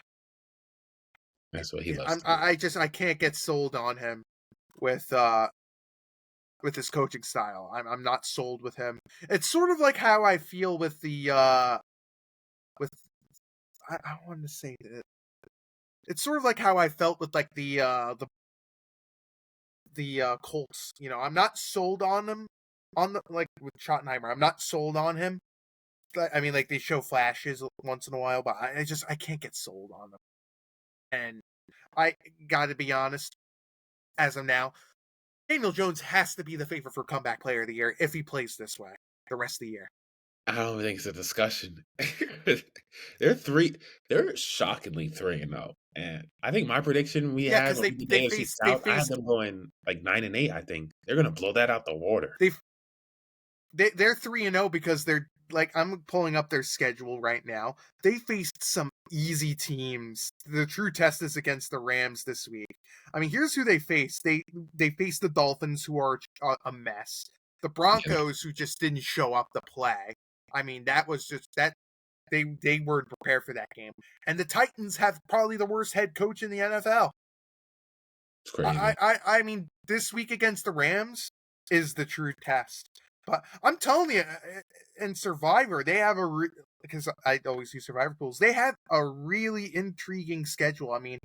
that's what he loves. I can't get sold on him with his coaching style. I'm not sold with him. It's sort of like how I feel with the I want to say that it's sort of like how I felt with like the Colts. You know, I'm not sold on them like with Schottenheimer. I'm not sold on him. I mean, like they show flashes once in a while, but I can't get sold on them. And I got to be honest, as of now, Daniel Jones has to be the favorite for comeback player of the year if he plays this way the rest of the year. I don't think it's a discussion. They're shockingly 3-0. And I think my prediction I had them going like 9-8. I think they're gonna blow that out the water. They're 3-0 because they're like, I'm pulling up their schedule right now. They faced some easy teams. The true test is against the Rams this week. I mean, here's who they faced. They faced the Dolphins, who are a mess. The Broncos, who just didn't show up to play. I mean, that was just that they weren't prepared for that game. And the Titans have probably the worst head coach in the NFL. It's crazy. I mean, this week against the Rams is the true test. But I'm telling you, in Survivor, they have because I always use Survivor pools, they have a really intriguing schedule. I mean,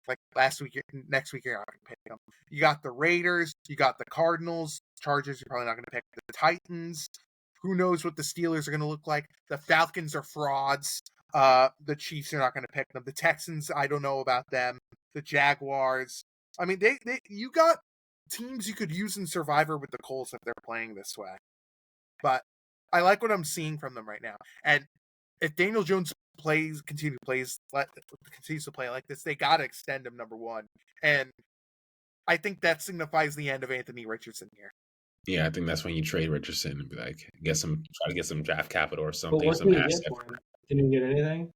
like next week you're not going to pick them. You got the Raiders, you got the Cardinals, Chargers, you're probably not going to pick the Titans. Who knows what the Steelers are going to look like? The Falcons are frauds. The Chiefs are not going to pick them. The Texans, I don't know about them. The Jaguars. I mean, you got teams you could use in Survivor with the Colts if they're playing this way. But I like what I'm seeing from them right now. And if Daniel Jones continues to play like this, they got to extend him, number one. And I think that signifies the end of Anthony Richardson here. Yeah, I think that's when you trade Richardson and be like, try to get some draft capital or something. But what some did he get for him? Didn't he get anything?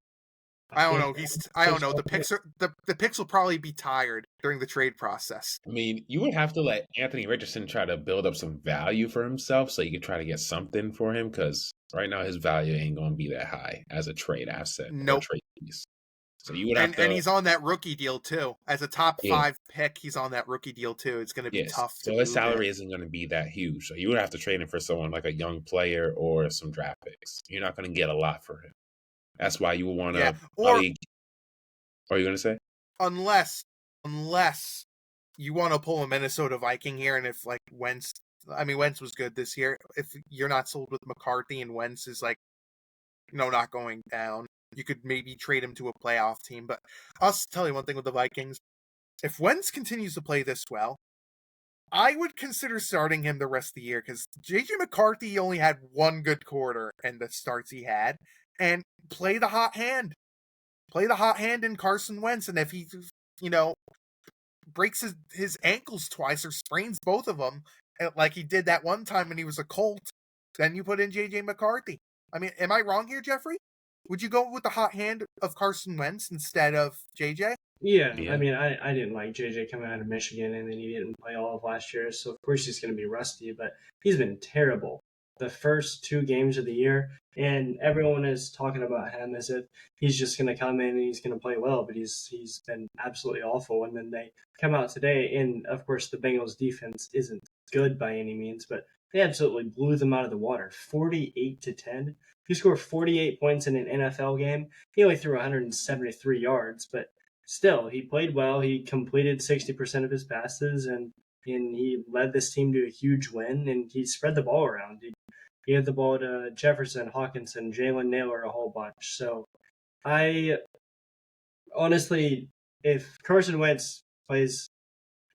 I don't know. I don't know. The picks will probably be tired during the trade process. I mean, you would have to let Anthony Richardson try to build up some value for himself so you could try to get something for him, because right now his value ain't going to be that high as a trade asset or trade piece. So you would have to, and he's on that rookie deal too. As a top 5 pick, he's on that rookie deal too. It's going to be tough. So his salary isn't going to be that huge. So you would have to trade him for someone like a young player or some draft picks. You're not going to get a lot for him. That's why you would want to. Or are you going to say? Unless you want to pull a Minnesota Viking here, and if like Wentz was good this year. If you're not sold with McCarthy and Wentz is like, not going down, you could maybe trade him to a playoff team. But I'll tell you one thing with the Vikings: if Wentz continues to play this well, I would consider starting him the rest of the year, because JJ McCarthy only had one good quarter in the starts he had. And play the hot hand. Play the hot hand in Carson Wentz. And if he, breaks his ankles twice or sprains both of them, like he did that one time when he was a Colt, then you put in J.J. McCarthy. I mean, am I wrong here, Jeffrey? Would you go with the hot hand of Carson Wentz instead of J.J.? Yeah. I mean, I didn't like J.J. coming out of Michigan, and then he didn't play all of last year. So, of course, he's going to be rusty, but he's been terrible the first 2 games of the year, and everyone is talking about him as if he's just going to come in and he's going to play well, but he's been absolutely awful. And then they come out today, and of course the Bengals defense isn't good by any means, but they absolutely blew them out of the water, 48-10. He scored 48 points in an NFL game. He only threw 173 yards, but still, he played well. He completed 60% of his passes, and he led this team to a huge win, and he spread the ball around. He had the ball to Jefferson, Hawkinson, Jalen Naylor, a whole bunch. So I honestly, if Carson Wentz plays,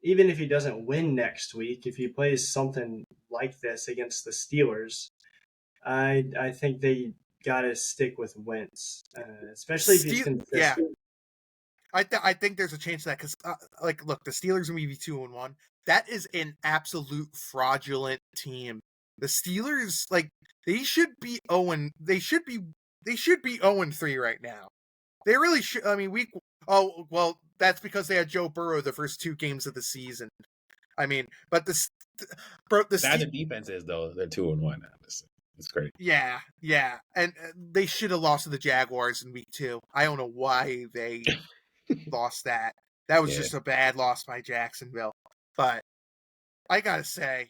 even if he doesn't win next week, if he plays something like this against the Steelers, I think they got to stick with Wentz, especially if he's consistent. Yeah. I think there's a chance to that because, look, the Steelers are maybe 2-1. That is an absolute fraudulent team. The Steelers, they should be 0. They should be 0-3 right now. They really should. I mean, that's because they had Joe Burrow the first 2 games of the season. I mean, but the defense is though they're 2-1. It's great. Yeah, and they should have lost to the Jaguars in week 2. I don't know why they lost that. That was just a bad loss by Jacksonville. But I gotta say,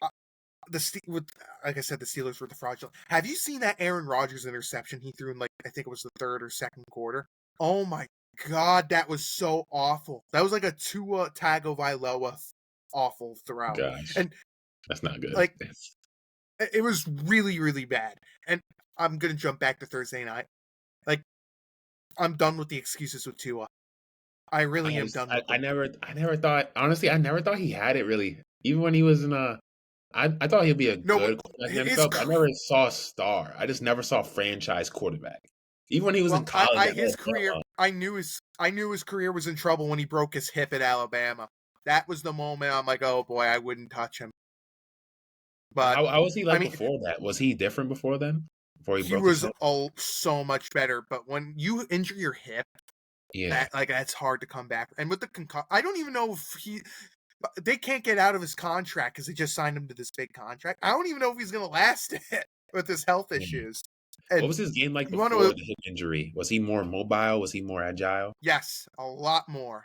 like I said, the Steelers were the fraudulent. Have you seen that Aaron Rodgers interception he threw in I think it was the 3rd or 2nd quarter? Oh my God, that was so awful. That was like a Tua Tagovailoa awful throw. Gosh, and that's not good. It was really, really bad. And I'm gonna jump back to Thursday night. I'm done with the excuses with Tua. I really am done with them. I never thought, honestly, I never thought he had it really. Even when he was in I thought he'd be a good quarterback. I never saw a star. I just never saw a franchise quarterback. Even when he was in college. His career, I knew his career was in trouble when he broke his hip at Alabama. That was the moment I'm like, oh boy, I wouldn't touch him. But how was he before that? Was he different before then? Before he broke his hip? So much better. But when you injure your hip, that's hard to come back. And with the I don't even know if they can't get out of his contract because they just signed him to this big contract. I don't even know if he's going to last it with his health issues. And what was his game like before the hip injury? Was he more mobile? Was he more agile? Yes, a lot more.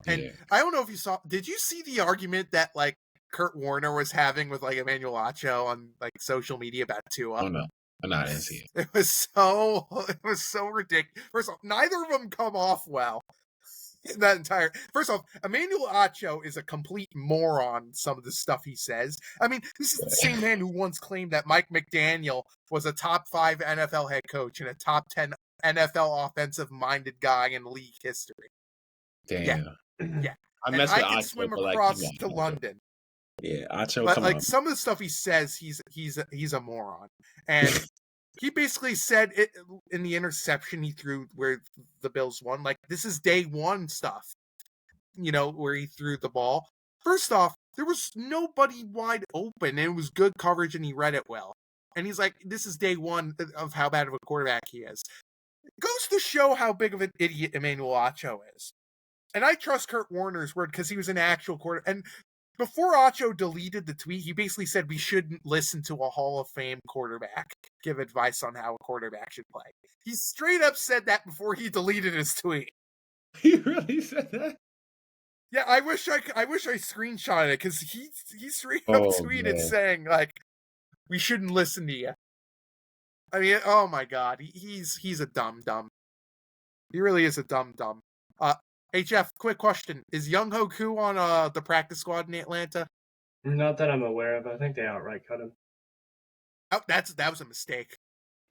And I don't know if you saw. Did you see the argument that Kurt Warner was having with Emmanuel Acho on social media about Tua? Oh no, I didn't see it. It was so ridiculous. First off, neither of them come off well. First off, Emmanuel Acho is a complete moron. Some of the stuff he says. I mean, this is the same man who once claimed that Mike McDaniel was a top 5 NFL head coach and a top 10 NFL offensive-minded guy in league history. Damn. Yeah. I can swim across to London. Yeah, Acho. But some of the stuff he says, he's a moron, and he basically said it in the interception he threw where the Bills won. This is day 1 stuff, where he threw the ball. First off, there was nobody wide open, and it was good coverage, and he read it well. And he's like, this is day 1 of how bad of a quarterback he is. It goes to show how big of an idiot Emmanuel Acho is. And I trust Kurt Warner's word because he was an actual quarterback. And before Acho deleted the tweet, he basically said we shouldn't listen to a Hall of Fame quarterback give advice on how a quarterback should play. He straight up said that before he deleted his tweet. He really said that? Yeah, I wish I screenshotted it because he straight up tweeted saying we shouldn't listen to you. I mean, oh my God, he's a dumb. He really is a dumb. Hey Jeff, quick question: is Young Ho Koo on the practice squad in Atlanta? Not that I'm aware of. I think they outright cut him. Oh, that was a mistake.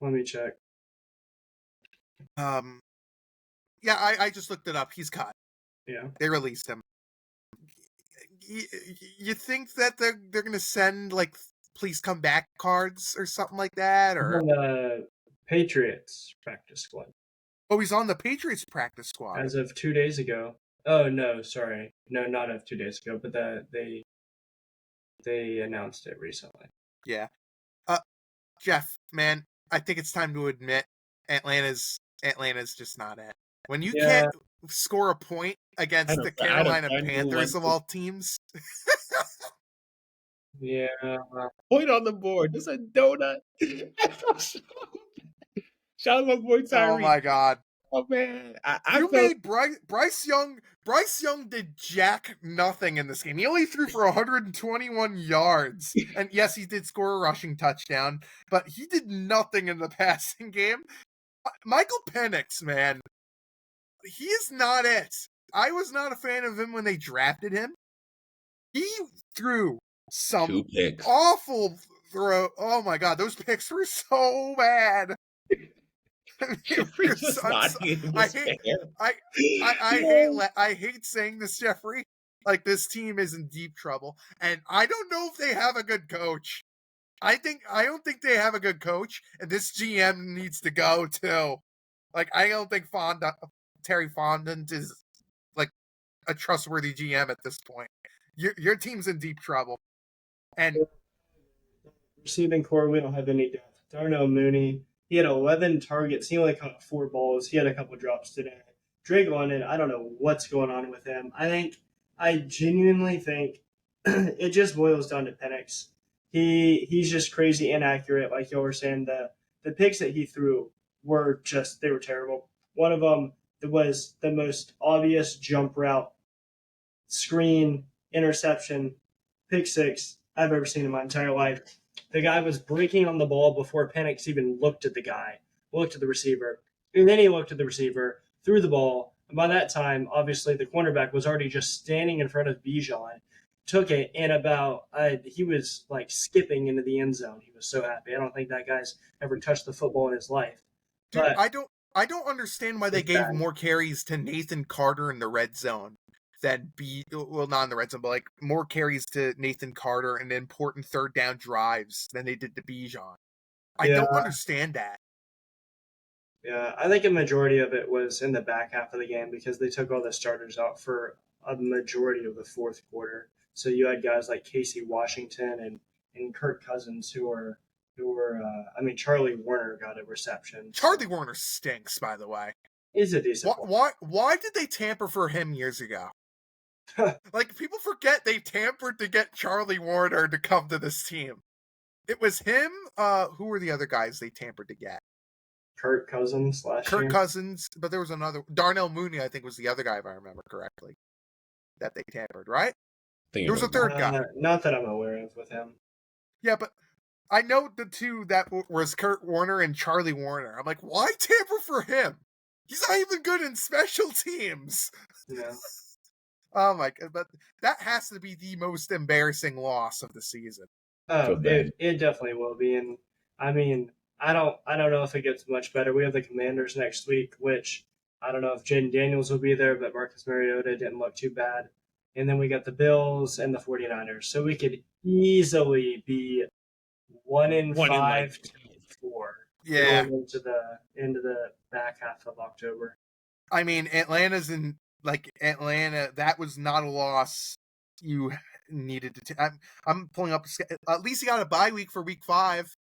Let me check. Yeah, I just looked it up. He's cut. Yeah, they released him. You think that they're gonna send please come back cards or something like that, or on the Patriots practice squad? Oh, he's on the Patriots practice squad as of 2 days ago. Oh no, sorry, no, not of 2 days ago, but they announced it recently. Yeah, Jeff, man, I think it's time to admit Atlanta's just not it. When you can't score a point against the Carolina Panthers of all teams. Yeah. Point on the board. Just a donut. Shout out my boy Oh Tyreek. my God. Oh man, I You felt made Bryce Young. Bryce Young did jack nothing in this game. He only threw for 121 yards, and yes, he did score a rushing touchdown, but he did nothing in the passing game. Michael Penix, man, he is not it. I was not a fan of him when they drafted him. He threw some 2 picks. awful throw. Oh my God, those picks were so bad. Jeffrey just nodding in I despair. hate saying this, Jeffrey. Like, this team is in deep trouble, and I don't know if they have a good coach. I don't think they have a good coach, and this GM needs to go too. Like, I don't think Terry Fondant is like a trustworthy GM at this point. Your team's in deep trouble, and Receiving core, we don't have any depth. Darnell Mooney, he had 11 targets. He only caught 4 balls. He had a couple drops today. Drake London, I don't know what's going on with him. I genuinely think it just boils down to Penix. He's just crazy inaccurate, like you were saying. The picks that he threw they were terrible. One of them was the most obvious jump route, screen, interception, pick six I've ever seen in my entire life. The guy was breaking on the ball before Penix even looked at the receiver. And then he looked at the receiver, threw the ball. And by that time, obviously, the cornerback was already just standing in front of Bijan, took it, and he was like skipping into the end zone. He was so happy. I don't think that guy's ever touched the football in his life. dude, But I don't understand why they gave more carries to Nathan Carter in the red zone than not in the red zone, but like more carries to Nathan Carter and important third down drives than they did to Bijan. I don't understand that. Yeah, I think a majority of it was in the back half of the game because they took all the starters out for a majority of the fourth quarter. So you had guys like Casey Washington and Kirk Cousins who were Charlie Warner got a reception. Charlie Warner stinks, by the way. He's a decent Why did they tamper for him years ago? Like, people forget they tampered to get Charlie Warner to come to this team. It was him. Who were the other guys they tampered to get? Kirk Cousins last year. Kirk Cousins, but there was another. Darnell Mooney, I think, was the other guy, if I remember correctly, that they tampered, right? There was a third guy. Not that I'm aware of with him. Yeah, but I know the two that was Kurt Warner and Charlie Warner. I'm like, why tamper for him? He's not even good in special teams. Yeah. Oh my God, but that has to be the most embarrassing loss of the season. Oh, it definitely will be. And I mean, I don't know if it gets much better. We have the Commanders next week, which I don't know if Jaden Daniels will be there, but Marcus Mariota didn't look too bad. And then we got the Bills and the 49ers. So we could easily be 1-5 to 4. Yeah. Into the back half of October. I mean, Atlanta, that was not a loss you needed to. I'm pulling up. At least you got a bye week for week 5.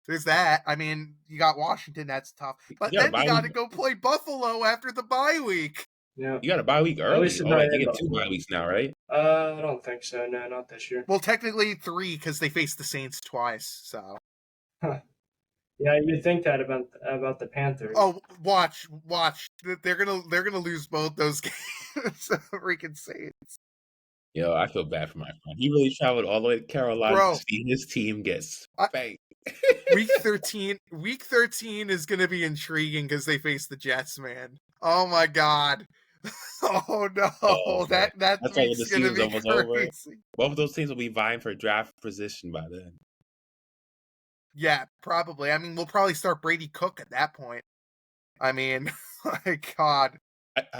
There's that. I mean, you got Washington. That's tough. But then you got to go play Buffalo after the bye week. Yeah. You got a bye week early. You get 2 bye weeks now, right? I don't think so. No, not this year. Well, technically 3 because they faced the Saints twice. So. Huh. Yeah, you'd think that about the Panthers. Oh, watch! They're gonna lose both those games. Freaking Saints. Yo, I feel bad for my friend. He really traveled all the way to Carolina to see his team get spanked. Week 13 is gonna be intriguing because they face the Jets, man. Oh my God. Oh no, that's why the season's almost over. Both of those teams will be vying for draft position by then. Yeah, probably. I mean, we'll probably start Brady Cook at that point. I mean, my God.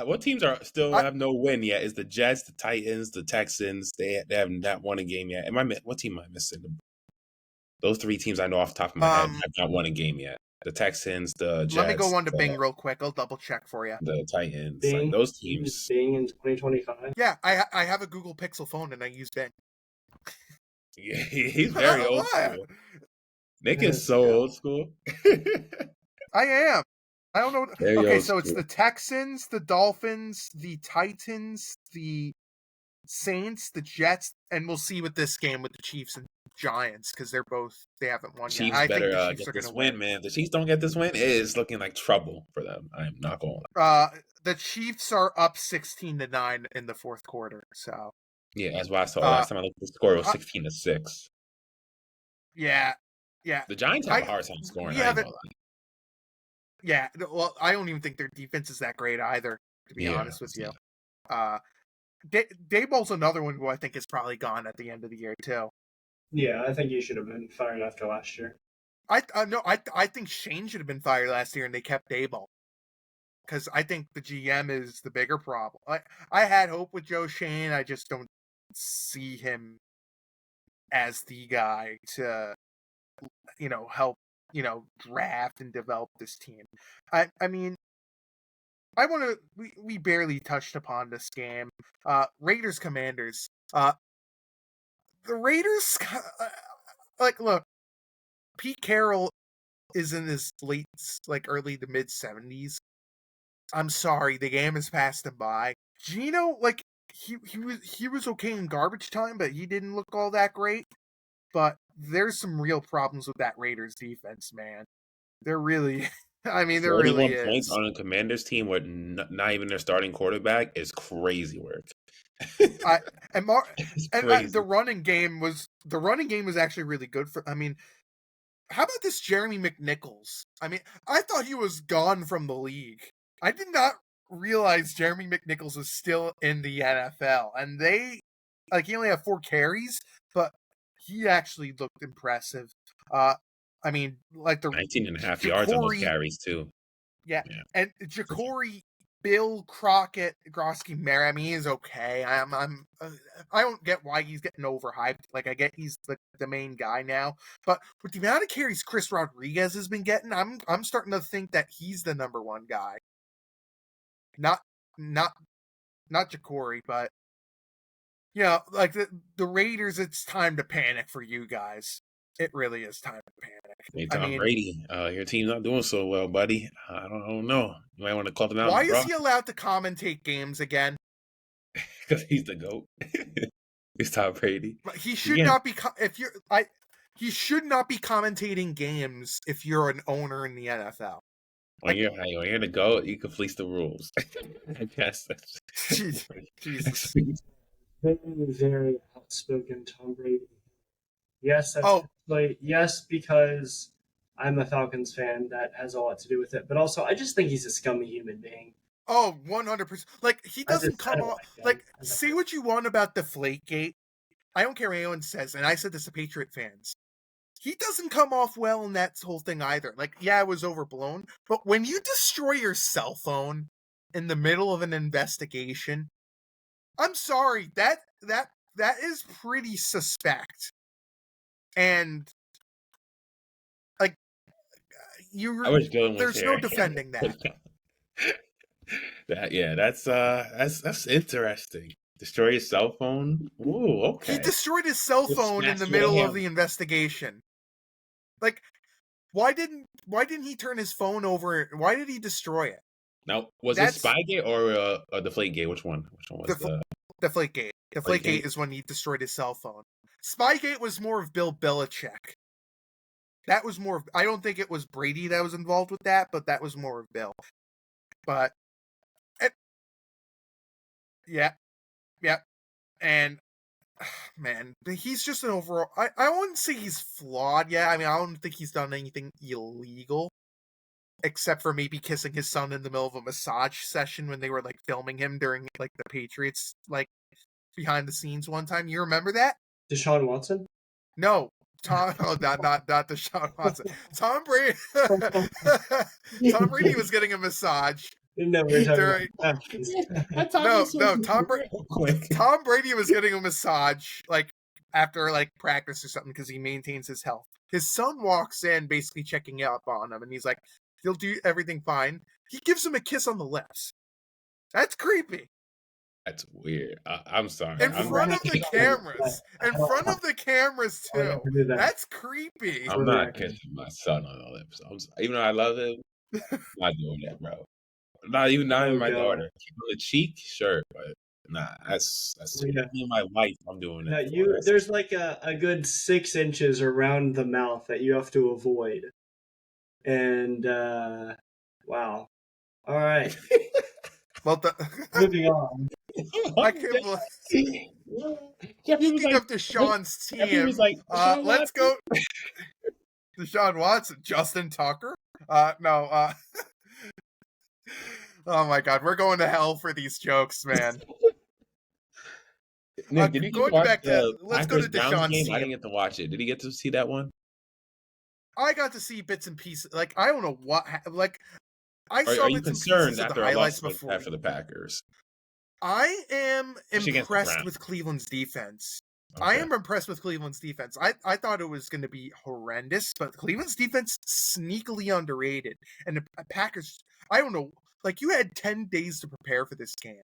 What teams have no win yet? Is the Jets, the Titans, the Texans? They haven't not won a game yet. What team am I missing? Those 3 teams I know off the top of my head have not won a game yet. The Texans, the Jets. Let me go on to Bing real quick. I'll double check for you. The Titans, like those teams. Bing in 2025. Yeah, I have a Google Pixel phone and I use Bing. Yeah, he's very old school. Nick is so old school. I am. I don't know. Okay, so it's the Texans, the Dolphins, the Titans, the Saints, the Jets, and we'll see with this game with the Chiefs and Giants because they haven't won yet. Chiefs I think better the Chiefs get are going this to win, win. man. If the Chiefs don't get this win, it is looking like trouble for them. I am not going. The Chiefs are up 16-9 in the fourth quarter. So yeah, that's why I saw last time I looked at the score. It was 16-6. Yeah. The Giants have a hard time scoring. I ain't gonna lie. Yeah, well, I don't even think their defense is that great either, to be honest with you. Daboll's another one who I think is probably gone at the end of the year too. Yeah, I think he should have been fired after last year. I think Shane should have been fired last year, and they kept Daboll because I think the GM is the bigger problem. I had hope with Joe Shane. I just don't see him as the guy to, help, draft and develop this team. I mean, we barely touched upon this game. Raiders Commanders. The Raiders, look, Pete Carroll is in his early to mid 70s. I'm sorry, the game has passed him by. Gino, he was okay in garbage time, but he didn't look all that great. But there's some real problems with that Raiders defense, man. There really, there really is. Points on a Commanders team with not even their starting quarterback is crazy work. The running game was actually really good for. How about this Jeremy McNichols? I thought he was gone from the league. I did not realize Jeremy McNichols was still in the NFL, and he only had 4 carries, but he actually looked impressive. The 19.5 yards on those carries too. Yeah. And Ja'Cory, Bill Crockett, Groski Mara, he's okay. I don't get why he's getting overhyped. I get he's the main guy now, but with the amount of carries Chris Rodriguez has been getting, I'm starting to think that he's the number one guy. Not Ja'Cory, but the Raiders. It's time to panic for you guys. It really is time to panic. Hey, Tom Brady, your team's not doing so well, buddy. I don't know. You might want to call them out. Why is he allowed to commentate games again? Because he's the GOAT. He's Tom Brady. But he should not be. He should not be commentating games if you're an owner in the NFL. When you're the GOAT, you can fleece the rules. I guess that's Jesus. Very outspoken Tom Brady. Yes, yes, because I'm a Falcons fan. That has a lot to do with it. But also, I just think he's a scummy human being. Oh, 100%. He doesn't come off. Say what you want about Deflategate. I don't care what anyone says, and I said this to Patriot fans. He doesn't come off well in that whole thing either. It was overblown. But when you destroy your cell phone in the middle of an investigation, I'm sorry, that is pretty suspect. And there's no defending that. That's interesting. Destroy his cell phone. Ooh, okay. He destroyed his cell phone in the middle of the investigation. Why didn't he turn his phone over? Why did he destroy it? Now, was it Spygate or Deflategate? Which one? Which one was Deflategate? Deflategate is when he destroyed his cell phone. Spygate was more of Bill Belichick. That was more of, I don't think it was Brady that was involved with that, but that was more of Bill. But yeah. And man, he's just an overall, I wouldn't say he's flawed. Yeah, I don't think he's done anything illegal. Except for maybe kissing his son in the middle of a massage session when they were filming him during the Patriots behind the scenes one time. You remember that? Deshaun Watson? No. Not Deshaun Watson. Tom Brady. Tom Brady was getting a massage. No, Tom Brady was getting a massage after practice or something because he maintains his health. His son walks in basically checking up on him, and he's like, he'll do everything fine. He gives him a kiss on the lips. That's creepy. That's weird. I'm sorry. In front of the cameras. In front of the cameras, too. That's creepy. I'm not kissing my son on the lips. Even though I love him, I'm not doing that, bro. Not even my daughter. On the cheek, sure, but Nah, that's Yeah. me in my life. I'm doing No, that for. there's like a good 6 inches around the mouth that you have to avoid. And wow. All right. Well, Moving on. I can't believe. Jeffrey was Speaking like, of Deshaun's Jeffrey was team, like, Deshaun let's Watson. go. Deshaun Watson, Justin Tucker. No. Oh my God, we're going to hell for these jokes, man. Nick, did you get to Going watch back to, the let's go Packers to Browns Deshaun's game? I team. didn't get to watch it. Did he get to see that one? I got to see bits and pieces. Like, I don't know what. Like, I Are saw you bits and pieces concerned of the after a loss highlights like before. that for the Packers? I am Especially against the impressed Browns. with Cleveland's defense. Okay. I am impressed with Cleveland's defense. I thought it was going to be horrendous, but Cleveland's defense sneakily underrated. And the Packers, I don't know, like you had 10 days to prepare for this game.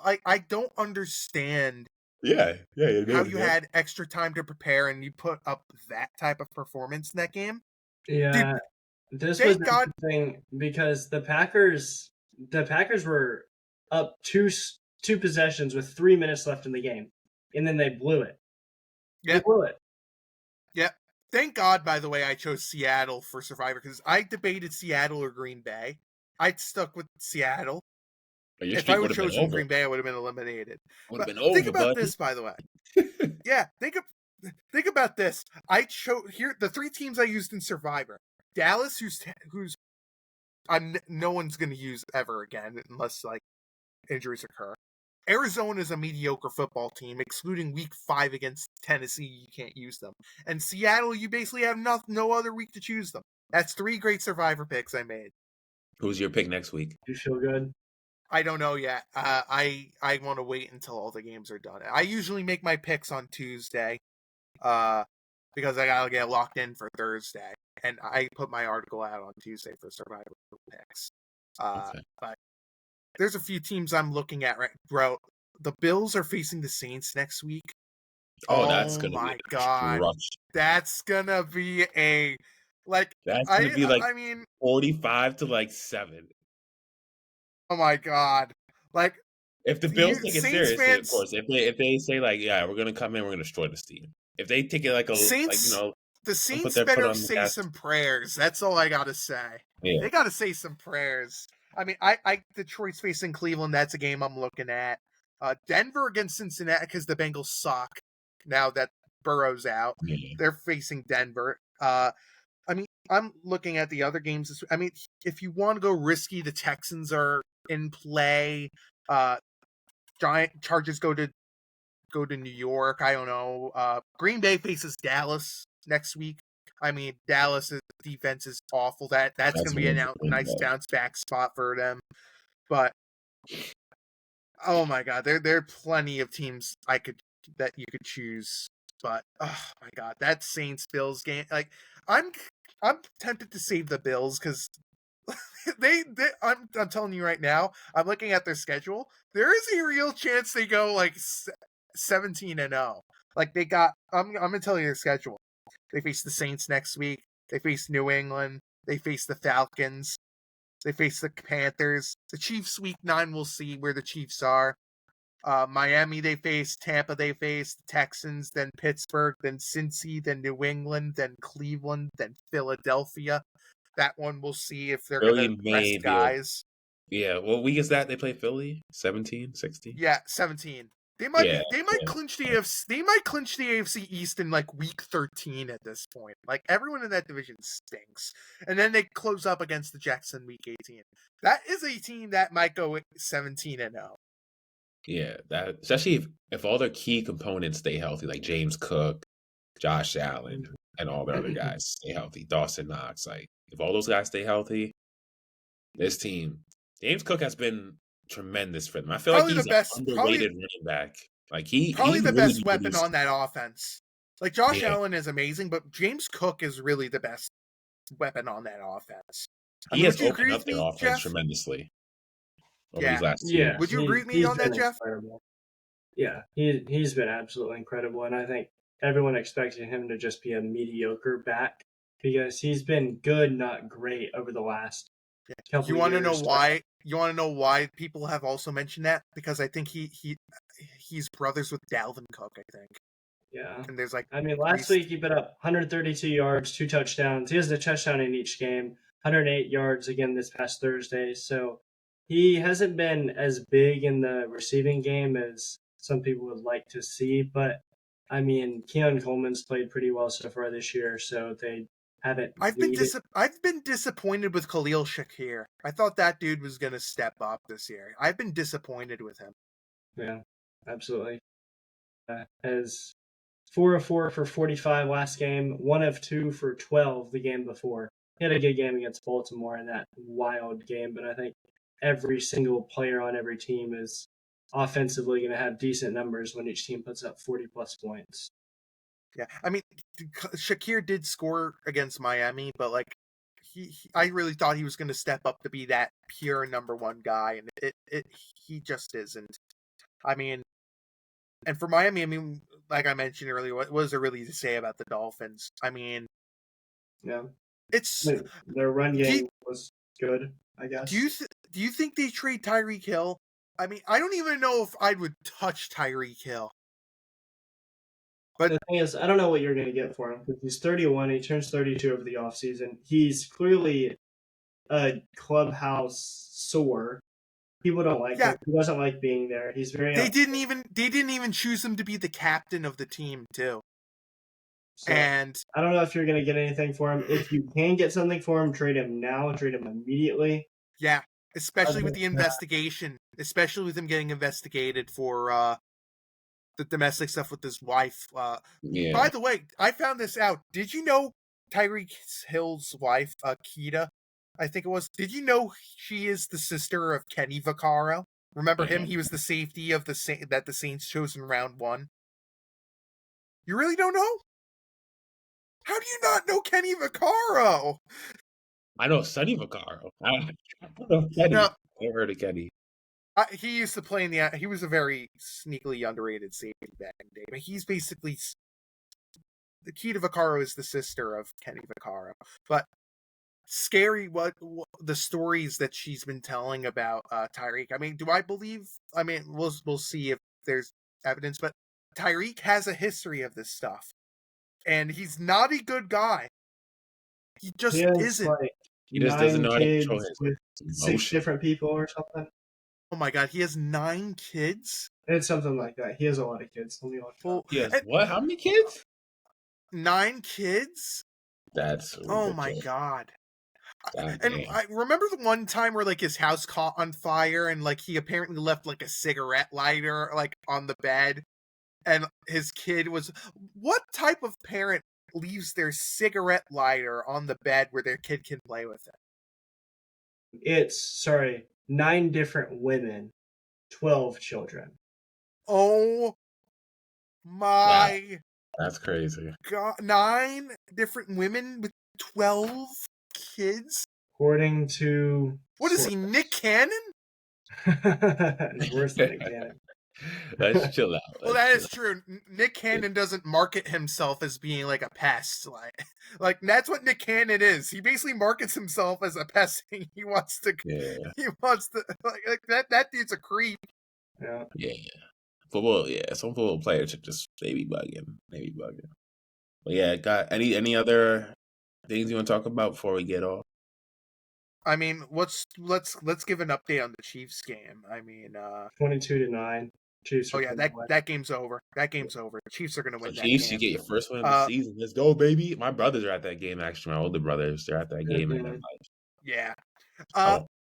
I don't understand how you had extra time to prepare and you put up that type of performance in that game. Yeah, Dude, this thank was God. interesting because the Packers were up two possessions with 3 minutes left in the game, and then they blew it. Yeah. They blew it. Yeah. Thank God, by the way, I chose Seattle for Survivor because I debated Seattle or Green Bay. I stuck with Seattle. If I would have chosen Green Bay, I would have been eliminated. Would have been over. Think about this, by the way. Yeah, think about this. I chose here the 3 teams I used in Survivor. Dallas, who's no one's going to use ever again unless like injuries occur. Arizona is a mediocre football team, excluding Week 5 against Tennessee. You can't use them. And Seattle, you basically have no other week to choose them. That's 3 great Survivor picks I made. Who's your pick next week? You feel good? I don't know yet. I want to wait until all the games are done. I usually make my picks on Tuesday, because I gotta get locked in for Thursday, and I put my article out on Tuesday for Survivor picks. Okay. But there's a few teams I'm looking at right, bro. The Bills are facing the Saints next week. Oh, that's gonna my be God, that's gonna be a like. That's gonna be like I mean, 45 to like 7. Oh my God! Like, if the Bills take it Saints seriously, fans, of course. If they say like, yeah, we're gonna come in, we're gonna destroy this team. If they take it like a Saints, the Saints better say some prayers. That's all I gotta say. Yeah. They gotta say some prayers. I mean, I Detroit's facing Cleveland. That's a game I'm looking at. Denver against Cincinnati because the Bengals suck now that Burrow's out. Yeah. They're facing Denver. I mean, I'm looking at the other games. I mean, if you want to go risky, the Texans are in play. Giant Chargers go to New York. I don't know. Green Bay faces Dallas next week. I mean, Dallas' defense is awful. That's going to be a nice bounce back spot for them. But oh my God, there are plenty of teams that you could choose. But oh my God, that Saints Bills game, like I'm tempted to save the Bills because I'm telling you right now, I'm looking at their schedule. There is a real chance they go like 17-0. Like they got, I'm gonna tell you their schedule. They face the Saints next week. They face New England. They face the Falcons. They face the Panthers. The Chiefs week 9. We'll see where the Chiefs are. Miami they face, Tampa they face, the Texans, then Pittsburgh, then Cincy, then New England, then Cleveland, then Philadelphia. That one we'll see if they're going to rest guys. Yeah, what week is that? They play Philly? 17, 16? Yeah, 17. They might clinch the AFC. They might clinch the AFC East in like week 13 at this point. Like everyone in that division stinks, and then they close up against the Jets in week 18. That is a team that might go 17-0. Yeah, that especially if all their key components stay healthy, like James Cook, Josh Allen, and all the other guys stay healthy. Dawson Knox, like if all those guys stay healthy, this team, James Cook has been tremendous for them. I feel probably like he's an underrated running back. Like he's the really best weapon on that offense. Like Josh Allen is amazing, but James Cook is really the best weapon on that offense. He has opened up their offense tremendously. Yeah. Would you agree with me on that, Jeff? Incredible. Yeah, he's been absolutely incredible, and I think everyone expected him to just be a mediocre back because he's been good, not great, over the last couple You want to know years. why? You want to know why people have also mentioned that? Because I think he's brothers with Dalvin Cook, I think. Yeah. And there's like I mean, last week he put up 132 yards, 2 touchdowns. He has a touchdown in each game, 108 yards again this past Thursday. So he hasn't been as big in the receiving game as some people would like to see. But, I mean, Keon Coleman's played pretty well so far this year, so they haven't I've been disappointed with Khalil Shakir. I thought that dude was gonna step up this year. I've been disappointed with him. Yeah, absolutely. As 4 of 4 for 45 last game, 1 of 2 for 12 the game before. He had a good game against Baltimore in that wild game, but I think every single player on every team is offensively going to have decent numbers when each team puts up 40 plus points. Yeah, I mean, Shakir did score against Miami, but like, I really thought he was going to step up to be that pure number one guy, and he just isn't. I mean, and for Miami, I mean, like I mentioned earlier, what was there really to say about the Dolphins? I mean, Yeah, it's their run game was good, I guess. Do you think they trade Tyreek Hill? I mean, I don't even know if I would touch Tyreek Hill. But the thing is, I don't know what you're going to get for him because he's 31. He turns 32 over the offseason. He's clearly a clubhouse sore. People don't like him. He doesn't like being there. He's very. They didn't even choose him to be the captain of the team too. So, and I don't know if you're going to get anything for him. If you can get something for him, trade him now. Trade him immediately. Yeah, especially with the investigation. Especially with him getting investigated for the domestic stuff with his wife. Yeah. By the way, I found this out. Did you know Tyreek Hill's wife, Keita, I think it was. Did you know she is the sister of Kenny Vaccaro? Remember him? He was the safety of the Saints chose in round 1. You really don't know? How do you not know Kenny Vaccaro? I know Sonny Vaccaro. I don't know Kenny. No, I've heard of Kenny. He used to play in the. He was a very sneakily underrated safety back in the day. But he's basically the Keita Vaccaro is the sister of Kenny Vaccaro. But scary what the stories that she's been telling about Tyreek. I mean, do I believe? I mean, we'll see if there's evidence. But Tyreek has a history of this stuff, and he's not a good guy. He just isn't. Like he just doesn't know how to control his with 6 different people or something. Oh my god, he has 9 kids? It's something like that. He has a lot of kids. Yes. What? How many kids? 9 kids? That's ridiculous. Oh my god. God, and I remember the one time where like his house caught on fire and like he apparently left like a cigarette lighter like on the bed, and his kid was. What type of parent leaves their cigarette lighter on the bed where their kid can play with it? It's 9 different women, 12 children. Oh my! That's crazy. God, 9 different women with 12 kids. According to what is he, Nick Cannon? Worse than Nick Cannon. Let's chill out. Well, that is true. Nick Cannon doesn't market himself as being like a pest. Like that's what Nick Cannon is. He basically markets himself as a pest. He wants to. Yeah. He wants to. Like that. That dude's a creep. Yeah. Yeah. Football. Yeah. Some football players should just maybe bugging. But yeah, got any other things you want to talk about before we get off? I mean, let's give an update on the Chiefs game. I mean, 22-9. Chiefs. Oh yeah, that game's over. That game's over. The Chiefs are gonna win that Chiefs, game. you get your first win of the season. Let's go, baby. My brothers are at that game. Actually, my older brothers, they're at that game. Mm-hmm. Yeah.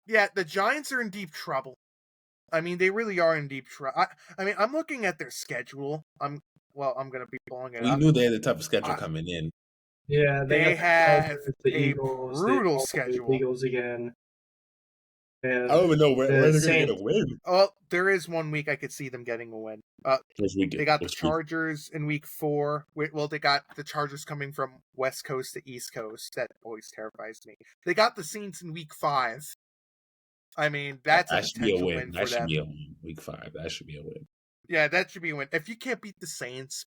Yeah. The Giants are in deep trouble. I mean, they really are in deep trouble. I mean, I'm looking at their schedule. I'm gonna be pulling it up. We knew they had a tough schedule coming in. Yeah, they have the a Eagles, brutal schedule. The Eagles again. And I don't even know where they're going to get a win. Oh, there is 1 week I could see them getting a win. They got the Chargers in week 4. Well, they got the Chargers coming from West Coast to East Coast. That always terrifies me. They got the Saints in week 5. I mean, that's a potential win for them. That should be a win. Week 5. That should be a win. Yeah, that should be a win. If you can't beat the Saints,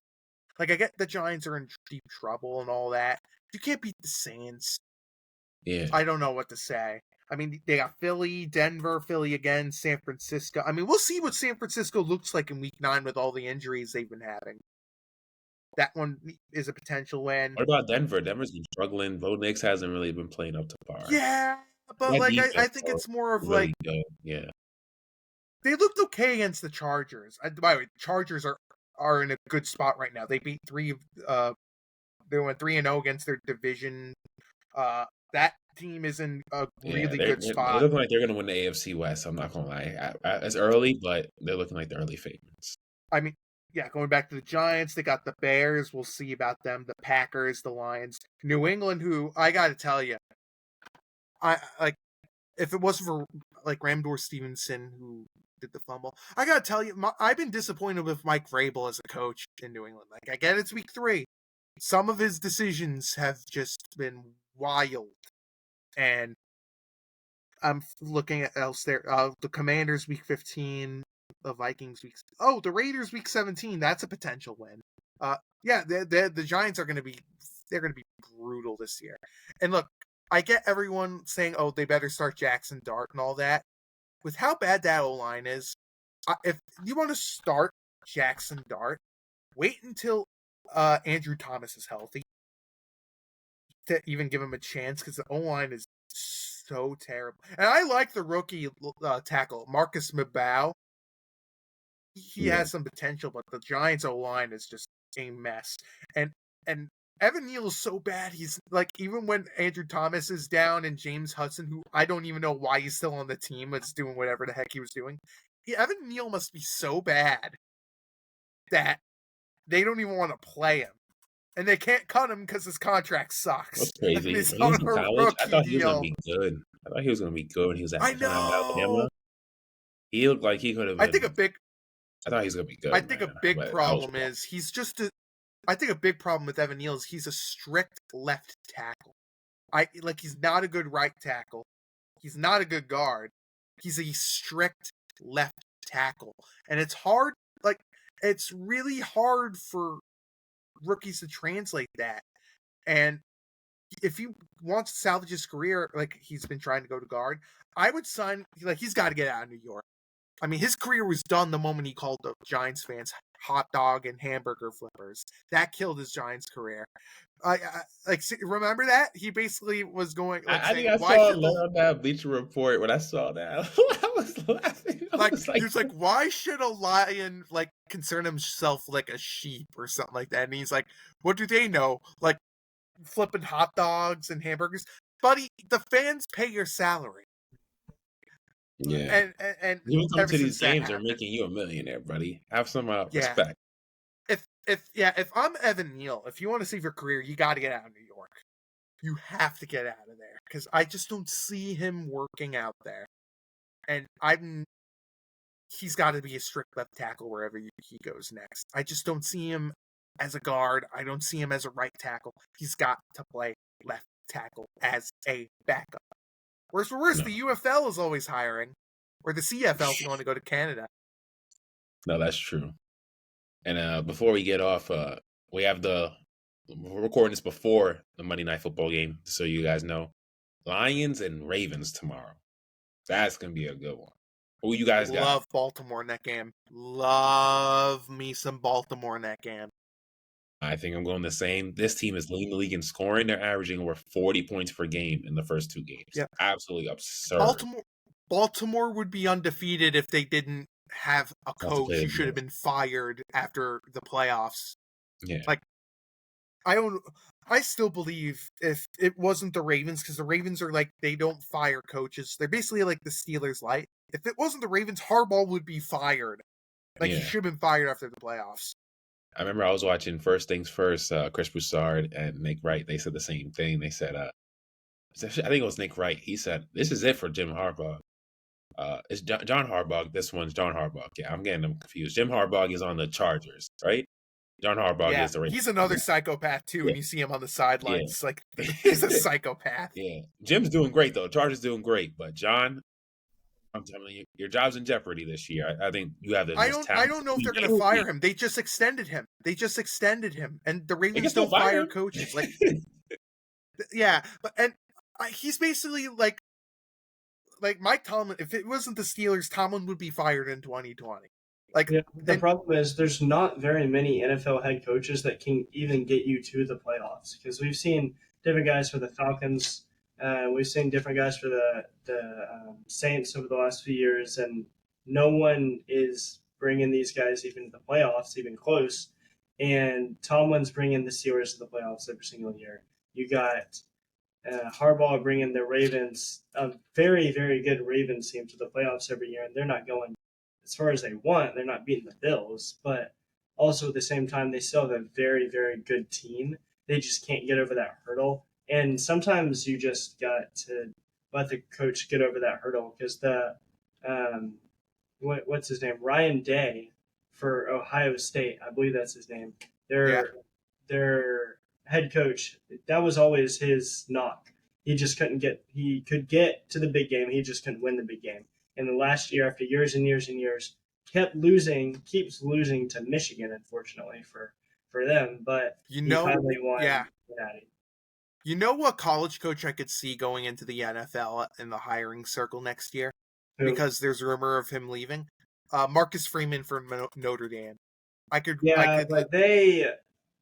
like I get the Giants are in deep trouble and all that. If you can't beat the Saints, yeah, I don't know what to say. I mean, they got Philly, Denver, Philly again, San Francisco. I mean, we'll see what San Francisco looks like in week 9 with all the injuries they've been having. That one is a potential win. What about Denver? Denver's been struggling. Bo Nix hasn't really been playing up to par. Yeah, but That like I defense, think though, it's more of really like good. Yeah. they looked okay against the Chargers. By the way, Chargers are in a good spot right now. They beat they went 3-0 against their division. That team is in a Yeah, really they're, good they're, they're spot. looking like they're going to win the AFC West. I'm not going to lie. It's early, but they're looking like the early favorites. I mean, yeah, going back to the Giants, they got the Bears. We'll see about them. The Packers, the Lions, New England. Who I got to tell you, I like. If it wasn't for like Ramdor Stevenson who did the fumble, I got to tell you, I've been disappointed with Mike Vrabel as a coach in New England. Like, I get it's week 3. Some of his decisions have just been wild, and I'm looking at else there. The Commanders week 15, the Vikings the Raiders week 17. That's a potential win. Yeah, the Giants are going to be brutal this year. And look, I get everyone saying, "Oh, they better start Jackson Dart and all that." With how bad that O-line is, if you want to start Jackson Dart, wait until Andrew Thomas is healthy to even give him a chance, because the O-line is so terrible. And I like the rookie tackle, Marcus Mabau. He has some potential, but the Giants O-line is just a mess. And Evan Neal is so bad. He's like, even when Andrew Thomas is down and James Hudson, who I don't even know why he's still on the team, but doing whatever the heck he was doing. Evan Neal must be so bad that they don't even want to play him. And they can't cut him because his contract sucks. That's crazy. He's When he was on in a college, I rookie thought he was going to deal. be good. I thought he was going to be good when he was at I Alabama. know. He looked like he could have been. I thought he was going to be good. I think man, a big but problem is I think a big problem with Evan Neal is he's a strict left tackle. He's not a good right tackle. He's not a good guard. He's a strict left tackle. And it's hard, it's really hard for rookies to translate that. And if he wants to salvage his career, like he's been trying to go to guard, I would sign, he's got to get out of New York. I mean, his career was done the moment he called the Giants fans hot dog and hamburger flippers. That killed his Giants career. Remember that? He basically was going I saying, think I "Why saw should on that Bleacher Report when I saw that. I was laughing. he was like, why should a lion concern himself like a sheep or something like that?" And he's like, "What do they know? Like flipping hot dogs and hamburgers, buddy. The fans pay your salary." Yeah. And Even coming ever to these since that games are happened, making you a millionaire, buddy. Have some yeah. respect. If I'm Evan Neal, if you want to save your career, you got to get out of New York. You have to get out of there, because I just don't see him working out there. And he's got to be a strict left tackle wherever he goes next. I just don't see him as a guard. I don't see him as a right tackle. He's got to play left tackle as a backup. Worse for worse, the UFL is always hiring, or the CFL if you want to go to Canada. No, that's true. And before we get off, we're recording this before the Monday Night Football game, so you guys know. Lions and Ravens tomorrow. That's going to be a good one. Who you guys got? Love Baltimore in that game. Love me some Baltimore in that game. I think I'm going the same. This team is leading the league in scoring. They're averaging over 40 points per game in the first 2 games. Yeah. Absolutely absurd. Baltimore would be undefeated if they didn't have a coach who should have been fired after the playoffs. Yeah. I still believe if it wasn't the Ravens, because the Ravens are they don't fire coaches. They're basically like the Steelers light. If it wasn't the Ravens, Harbaugh would be fired. He should have been fired after the playoffs. I remember I was watching First Things First, Chris Broussard and Nick Wright. They said the same thing. They said, I think it was Nick Wright. He said, this is it for Jim Harbaugh. It's John Harbaugh. This one's John Harbaugh. Yeah, I'm getting them confused. Jim Harbaugh is on the Chargers, right? John Harbaugh is the Ravens. He's another psychopath too, and you see him on the sidelines. He's a psychopath. Yeah. Jim's doing great, though. Chargers doing great. But John, I'm telling you, your job's in jeopardy this year. I think you have the most talent. I don't know if they're going to fire him. They just extended him. And the Ravens don't fire coaches. Yeah, but he's basically like Mike Tomlin, if it wasn't the Steelers, Tomlin would be fired in 2020. Like, yeah, the problem is there's not very many NFL head coaches that can even get you to the playoffs because we've seen different guys for the Falcons, we've seen different guys for the Saints over the last few years, and no one is bringing these guys even to the playoffs, even close. And Tomlin's bringing the Steelers to the playoffs every single year. You got Harbaugh bringing the Ravens, a very, very good Ravens team, to the playoffs every year, and they're not going as far as they want. They're not beating the Bills, but also at the same time, they still have a very, very good team. They just can't get over that hurdle. And sometimes you just got to let the coach get over that hurdle because um, what's his name? Ryan Day for Ohio State, I believe that's his name. Their head coach, that was always his knock. He could get to the big game. He just couldn't win the big game. And the last year, after years and years and years, keeps losing to Michigan, unfortunately for them. But he finally won. Yeah. You know what college coach I could see going into the NFL in the hiring circle next year? Who? Because there's a rumor of him leaving. Marcus Freeman from Notre Dame. But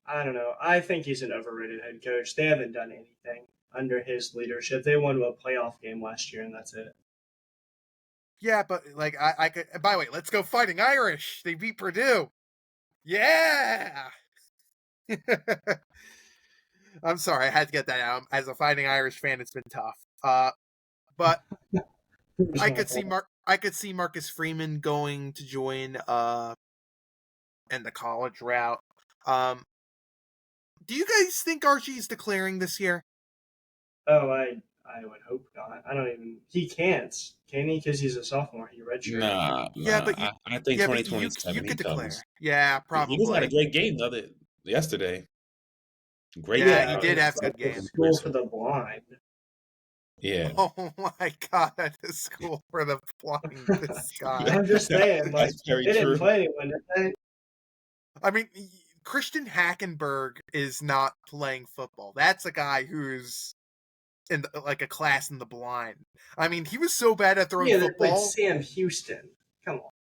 I don't know. I think he's an overrated head coach. They haven't done anything under his leadership. They won a playoff game last year, and that's it. Yeah, but like I could. By the way, let's go Fighting Irish. They beat Purdue. Yeah. I'm sorry, I had to get that out. As a Fighting Irish fan, it's been tough. But I could see Marcus Freeman going to join in the college route. Do you guys think Archie's declaring this year? Oh, I would hope not. I don't even. He can't. Can he? Because he's a sophomore. He redshirted. Nah. Yeah, but I think 2027 you could declare. comes. Yeah, probably. He just had a great game yesterday. Great. Yeah, he did have a good game. School for the blind. Yeah. Oh my god, the school for the blind. This guy. I'm just saying, like, very they true. didn't play anyone, did they? I mean, Christian Hackenberg is not playing football. That's a guy who's in like a class in the blind. I mean, he was so bad at throwing football. Like Sam Houston. Come on.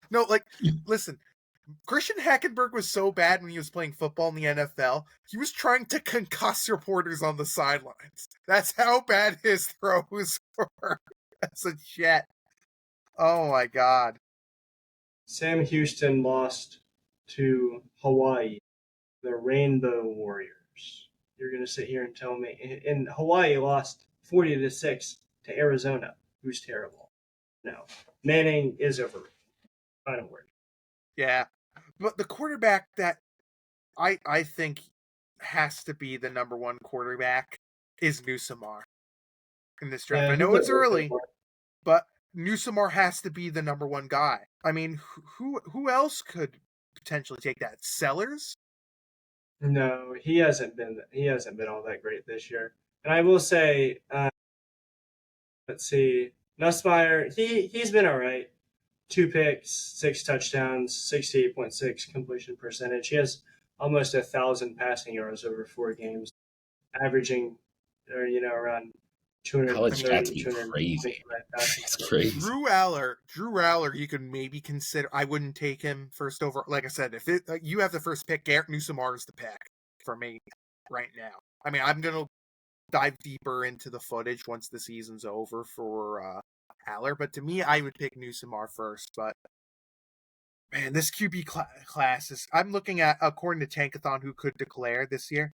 No, like, listen. Christian Hackenberg was so bad when he was playing football in the NFL, he was trying to concuss reporters on the sidelines. That's how bad his throws were as a Jet. Oh my god. Sam Houston lost to Hawaii, the Rainbow Warriors. You're going to sit here and tell me. And Hawaii lost 40-6 to Arizona, who's terrible. No. Manning is overrated. Final word. Yeah. But the quarterback that I think has to be the number one quarterback is Newsomar in this draft. Yeah, I know it's early, but Newsomar has to be the number one guy. I mean, who else could potentially take that? Sellers? No, he hasn't been all that great this year. And I will say, let's see, Nussmeier, he's been all right. 2 picks, 6 touchdowns, 68.6 completion percentage. He has almost 1,000 passing yards over 4 games, averaging, around 200. College stats be crazy. It's crazy. Drew Aller, you could maybe consider. I wouldn't take him first over. Like I said, if you have the first pick, Garrett Newsomar is the pick for me right now. I mean, I'm gonna dive deeper into the footage once the season's over for Aller, but to me, I would pick Newsomar first. But man, this QB class is. I'm looking at, according to Tankathon, who could declare this year.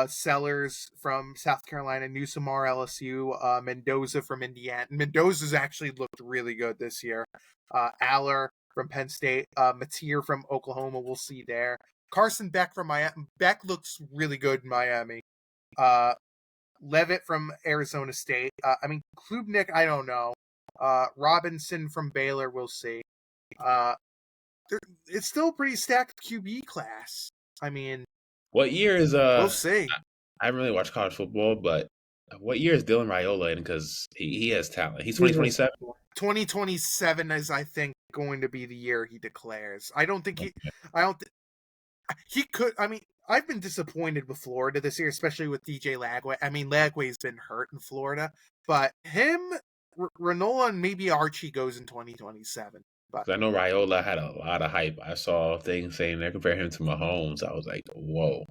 Sellers from South Carolina, Newsomar, LSU, Mendoza from Indiana. Mendoza's actually looked really good this year. Aller from Penn State, Mateer from Oklahoma, we'll see there. Carson Beck from Miami. Beck looks really good in Miami. Levitt from Arizona State. I mean, Klubnik, I don't know. Robinson from Baylor, we'll see. It's still a pretty stacked QB class. I mean, what year is we'll see. I haven't really watched college football, but what year is Dylan Raiola in? Because he has talent. He's 2027. 2027 is, I think, going to be the year he declares. I don't think he could. I mean, I've been disappointed with Florida this year, especially with DJ Lagway. I mean, Lagway's been hurt in Florida, but him Ranola and maybe Archie goes in 2027. But I know Raiola had a lot of hype. I saw things saying they compare him to Mahomes. I was like, whoa,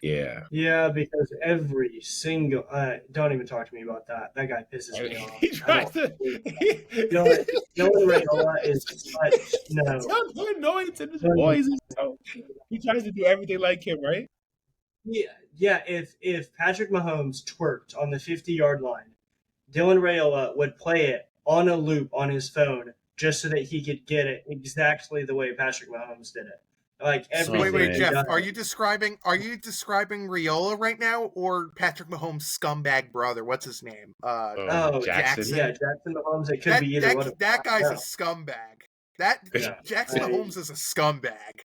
yeah. Yeah, because every single don't even talk to me about that. That guy pisses me off. He I tries don't. to. Dylan, Dylan Raiola is such no. Sounds so annoying to his Dylan, voice. He tries to do everything like him, right? yeah, yeah. If Patrick Mahomes twerked on the 50-yard line, Dylan Raiola would play it on a loop on his phone just so that he could get it exactly the way Patrick Mahomes did it. Like wait, everything man. he Jeff, does. are you describing Riola right now or Patrick Mahomes' scumbag brother? What's his name? Oh, Jackson. yeah, Jackson Mahomes. It could be either one of them. That guy's I a don't scumbag. That Yeah, Jackson I- Mahomes is a scumbag.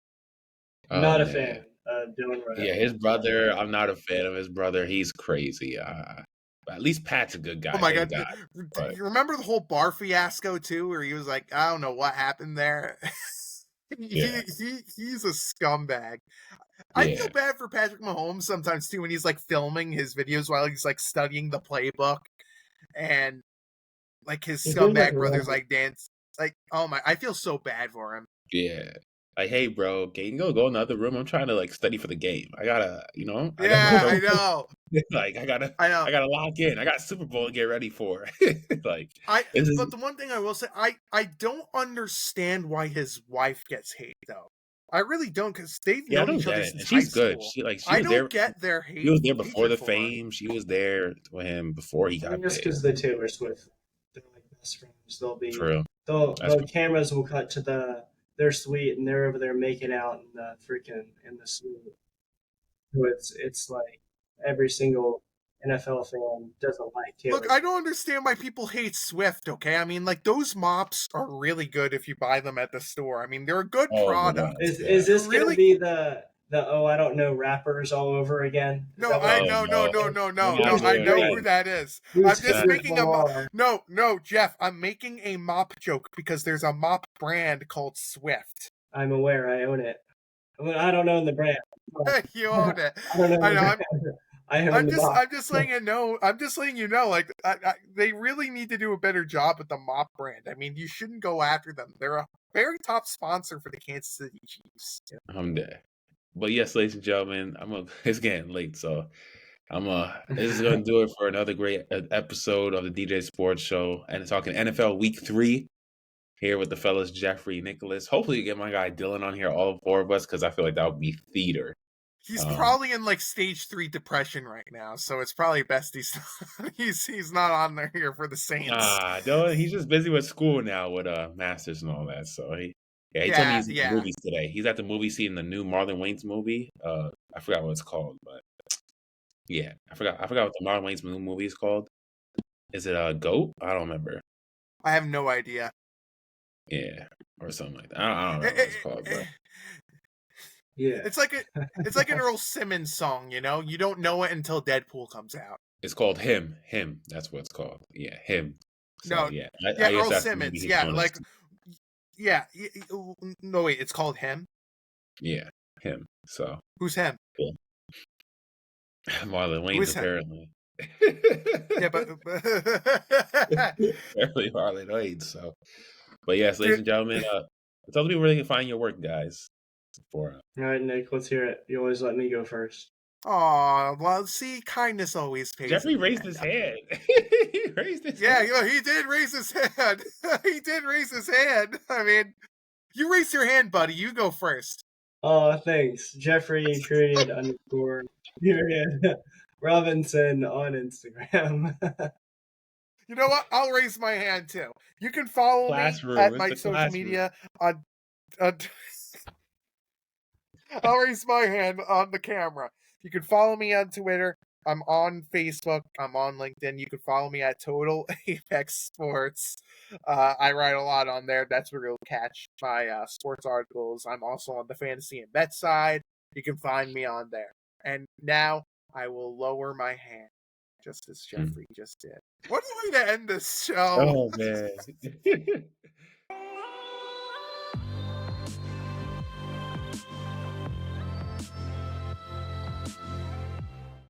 Oh, Not a man. fan of Dylan Raiola. Yeah, his brother. I'm not a fan of his brother. He's crazy. But at least Pat's a good guy. Oh my Thank god! God. You remember the whole bar fiasco too, where he was like, "I don't know what happened there." Yeah. He's a scumbag. I Yeah. feel bad for Patrick Mahomes sometimes too when he's like filming his videos while he's like studying the playbook, and like his He seems like scumbag a brothers real- like dance. Like, oh my! I feel so bad for him. Yeah. Like, hey, bro, can you go in the other room? I'm trying to like study for the game. I gotta, I got my Yeah, I throat. know. Like, I gotta I know. lock in. I got Super Bowl to get ready for. Like, But the one thing I will say, I don't understand why his wife gets hate though. I really don't, because they've yeah, I known don't each get other it. And since high she's good. school. She I was there. don't get their She was there before hatred the for her. fame. She was there with him before he I got think that's big. because the Taylor Swift, they're like best friends. True. That's The cameras will cut to their suite and they're over there making out in the suite. So it's like every single NFL fan doesn't like Taylor Look, I Swift. don't understand why people hate Swift, okay? I mean, like, those mops are really good if you buy them at the store. I mean, they're a good oh my product. God. Is this Really? gonna be the oh I don't know rappers all over again? Is No, that what I it is? no. We're not I doing know that. who that is. Who's I'm just Kendrick making Lamar? no, Jeff. I'm making a mop joke because there's a mop brand called Swift. I'm aware. I own it. I don't own the brand. You own it. I don't know. I know. I own the box. I'm just letting you know. I'm just letting you know. Like, they really need to do a better job with the mop brand. I mean, you shouldn't go after them. They're a very top sponsor for the Kansas City Chiefs. I'm dead. But yes, ladies and gentlemen, it's getting late, so this is gonna do it for another great episode of the DJ Sports Show, and talking NFL Week 3 here with the fellas Jeffrey, Nicholas. Hopefully, you get my guy Dylan on here, all four of us, because I feel like that would be theater. He's probably in like stage 3 depression right now, so it's probably best he's not on there here for the Saints. Dylan, he's just busy with school now with masters and all that. So he told me he's at the movies today. He's at the movie seeing the new Marlon Wayans movie. I forgot what it's called, but yeah, I forgot what the Marlon Wayans new movie is called. Is it Goat? I don't remember. I have no idea. Yeah, or something like that. I don't know what it's called, but Yeah, it's like an Earl Simmons song, you know. You don't know it until Deadpool comes out. it's called Him. Him. That's what it's called. Yeah, Him. So, No, yeah, yeah, I guess Earl that's Simmons. Yeah, like, yeah. No, wait, it's called Him. Yeah, Him. So who's him? Yeah. Marlon Wayans apparently. Yeah, but apparently Marlon Wayans. So, but yes, ladies and gentlemen, tell me where they can find your work, guys. All right, Nick, let's hear it. You always let me go first. Oh, well, see, kindness always pays. Jeffrey raised his hand. He raised his hand. Yeah, he did raise his hand. He did raise his hand. I mean, you raised your hand, buddy. You go first. Oh, thanks. Jeffrey period underscore period Robinson on Instagram. You know what? I'll raise my hand too. You can follow me at my social media on. I'll raise my hand on the camera. You can follow me on Twitter. I'm on Facebook. I'm on LinkedIn. You can follow me at Total Apex Sports. I write a lot on there. That's where you'll catch my sports articles. I'm also on the fantasy and bet side. You can find me on there. And now I will lower my hand, just as Jeffrey just did. What a way to end this show! Oh man.